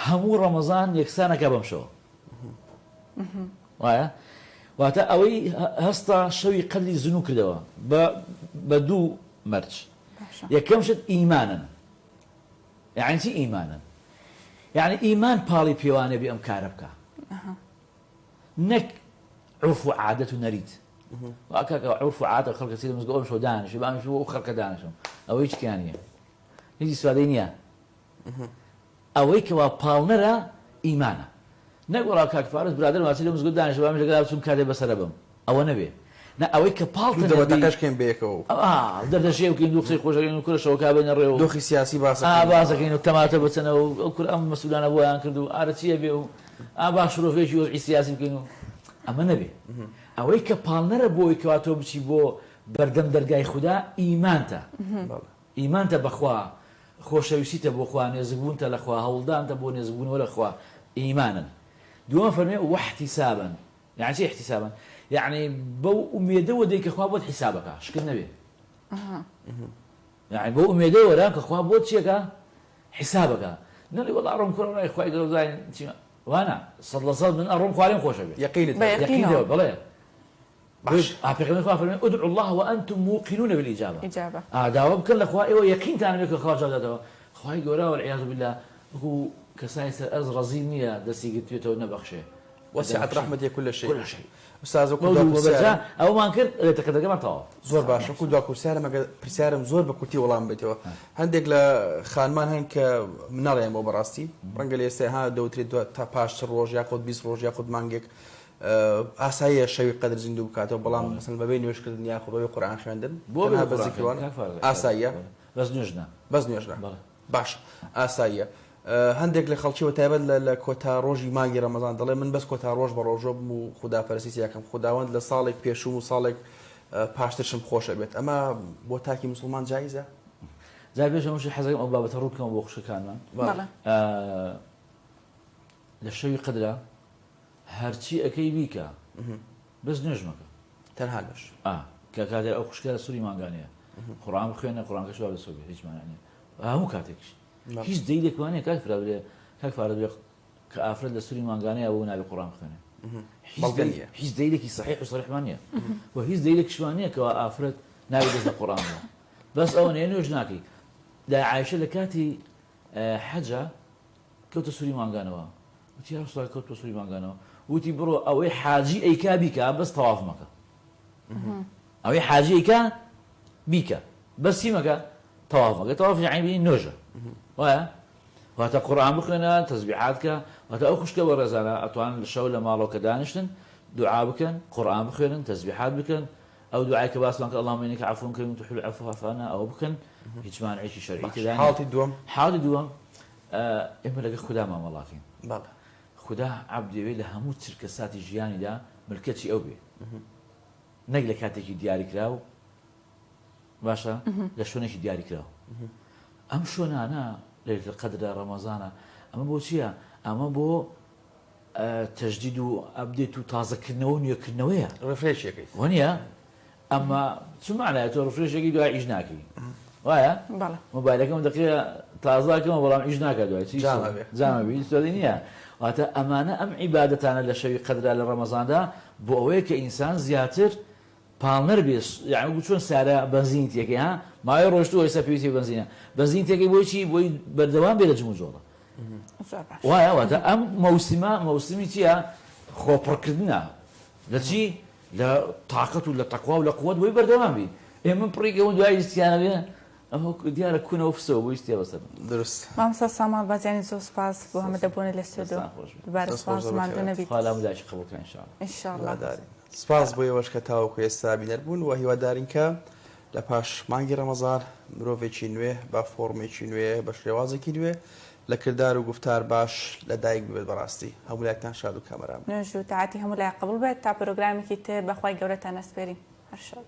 هەموو ڕەمەزان یەکسانەکە بەم شەوە وایە واتە ئەوەی هەستا شەوی قەدری زنوو کردەوە بە دوو مەرج یەکەم شت ئیمانن یعنی چی ئیمانن یعنی ئیمان پاڵی پێوانێ بێ ئەم کارە بکە نەک عورف و عادەت و نەریت واکەکە عورف و عادەت خەڵکە چی لە مزگەوت ئەم شەو دانیشێ بامش بۆ خەڵکە دانیشم ئەوەی هیچ کیان نییە هیچ سوادەی نییە ئەوەی کەوا پاڵنەرە ئیمانە نەگوڵا کاکفارس برادر واچی لە مزگەوت دانیشتوان ژەگەدا بچوم کاتێ بەسەرە بم ئەوە نەبێ نە ئەوەی کە پاڵتەکەشکەین بێکەوە دەردەشێ بکەین دوو قسەی خۆشەکەین و کورەشەوە کابێنە ڕێەوە دۆخی سیاسی باسەکەین و تەماتە بچەنەوە ئەو کور ئەم مەسئولانە بۆیان کرد و ئارە چییە بێ و باش شرۆفێکی وەزعی سیاسی بکەین و ئەمە نەبێ ئەوەی کە پاڵنەرە بۆی کەوا تۆ بچی بۆ بەردەم دەرگای خوددا ئیمانتە ئیمانتە بەخوا خۆشەویستیتە بۆ خوا نێزبوونتە لەخوا هەوڵدانتە بۆ نێزبوونەوە لەخوا ئیمانن دووەم فەرمێ واحتیسابن یعنی چی احتیسابن یعنی بەو ئومێدەوە دەی کە خوا بۆت حیسابەکە شکل نەبێ یعنی بۆ ئومێدەوە وەرە کە خوا بۆت چیەکە حیسابەکە نەڵێ وەڵا ئەڕۆم کوڕڕای خوای گەورەزای وانە سەد لە سەد من ئەڕۆم خوارێم خۆشە بێ یەقینەوە بەڵێ پێغەمبەر خوا فەرمێ ادعوا الله وانتم موقنون بالاجابه داوا بکەن لەخوا ئێوە یەقینتان بێت کە خوا جواب دەداتەوە خوای گەورە والعیاذ بالله وەکو کەسانی سەر ئەرز ڕەزی نییە دەستی گرتوێتەوە نەبەخشێ وسعت رحمتي كل شيء استاذ ئەومان کرد لێتەکەدەگەمان تەواو زۆر باشە کو دوا کورسیارە پرسیارم زۆر بە کورتی وەڵام بێتەوە هەندێک لە خانمان هەن کە مناڵیان بۆ بەڕاستی ڕەنگە لە ئێستا ها دەوترێت تا پاش ڕۆژ یاخود 20 ڕۆژ یاخود مانگێک ئاساییە شەوی قەدر زیندوو بکاتەوە بەڵام مەسەڵەن بەبێ نوێژکردن یاخود بەبێ قورئان خوێندن بۆ بەزیکردن ئاساییە بەس نوێژنە باش ئاساییە هەندێک لە خەڵکیەوە تایبەت لە کۆتا ڕۆژی مانگی ڕەمەزان دەڵێ من بەس کۆتا ڕۆژ بە ڕۆژۆ بم و خوداپەرستی یاکەم خوداوەند لە ساڵێک پێشوم و ساڵێک پاشترشم خۆشە بێت ئەمە بۆ تاکی مسلمان جایزە جا پێش هەمووشی حەزەکەم ئەو بابەتە ڕوو بکەمەوە بۆ خوشەکانمان لە شەوی قەدرە هەرچی ئەەکەی بیکە بەس نوێژ مەکە تەنها نوێژ کە کاتێک ئەو خوشکە لە سووری مانگانەیە قورئان بخوێنە قورئانکەش وا بەسەوە بێ هیچ مانای نییە هەموو کاتێکش هیچ دلیلێک وانەیە کاک فارە بێ کە ئافرەت لە سووری مانگانەیە بۆ ناوی قورئان بخوێنێ هیچ دلیلێکی صحیح و صریحمان نییە و هیچ دلیلێکیشمان نییە کەوا ئافرەت ناوی دەست لە قورئانەوە بەس ئەوە نێ نوێژ ناکەی لا عایشە لە کاتی حەجە کەوتە سووری مانگانەوە وتی یا ڕەسوڵ کەوتە سووری مانگانەوە وتی بڕۆ ئەوەی حاجی ئەیکا بیکە بەس تەواف مەکە ئەوەی حاجی ئەیکا بیکە بەس چی مەکە تەواف مەکە تەواف یعنی نوێژە وایە واتە قورئان بخوێنە تەسبیحات کە واتە ئەو خوشکە وەڕێزانە ئەتوانن لە شەو لە ماڵەوە کە دانیشتن دوعا بکەن قورئان بخوێنن تەسبیحات بکەن ئەو دوعای کە باسمان کە اللهم إنك عفو كريم تحب العفو فاعف عنا ئەوە بکەن هیچ مانعێکی شەرعی تێدا نییە حاڵی دووەم ئێمە لەگەڵ خوددا مامەڵاتین خوددا عەبدێوێت لە هەموو چرکە ساتی ژیانیدا ملکەتی ئەو بێ نەک لە کاتێکی دیاریکراو باشە لە شوێنێکی دیاریکراوە ئەم شوێنانە لەیلة القەدرە ڕەمەزانە ئەمە بۆ چییە ئەمە بۆ تەجدید و ئەبدێت و تازەکردنەوە و نوێکردنەوەیە ڕفرێشێکی وانە ئەمە چ معنایە تۆ ڕفرێشێکی دوای ئیش ناکەی وایە مۆبایلەکەم دەقێ تازاکەمە بەڵام ئیش ناکات دوای جامەبی سۆدی نییە واتە ئەمانە ئەم عیبادەتانە لە شەوی قەدرا لە ڕەمەزاندا بۆ ئەوەیە کە ئینسان زیاتر پاڵنەر بێ یعنی چۆن سارە بەنزین تێکەی ها ماوەی ڕۆژتووە ئێستا پێویستی بەنزینە بەنزین تێکەی بۆی چی بۆی بەردەوام بێ لە جم و جۆڵە وایە واتە ئەم مەوسمی چییە خۆپڕکردنە لە چی لە تااقەت و لە تەقوا و لە قووەت بۆی بەردەوام بی ئێمە پڕێکەوە دوای ویستیانە بێ ئەمە دیارە کوونەوە فسەوە بۆ ویستیە بەسەر درست مامۆستا سامان بازیانی زۆر سپاس بۆ هەمە دەبوونە لە استودیۆ دووبارە سپاسمانتون نەبێت خالاموداش قبولکە ئینشاءالله سپاس بۆ ئێوەش کە تاوەکو ئێستا بینەر بوون و هیوادارین کە لە پاش مانگی ڕەمەزان مرۆڤێکی نوێ بە فۆرمێکی نوێ بە شێوازێکی نوێ لە کردار و گفتار باش لە دایک بێت بەڕاستی هەموو لایەکتان شاد و کامەران نوێژ و تاعاتی هەموو لای قبول بێت تا پرۆگرامێکی تر بەخوای گەورەتان ئەسپێرین هەر شاد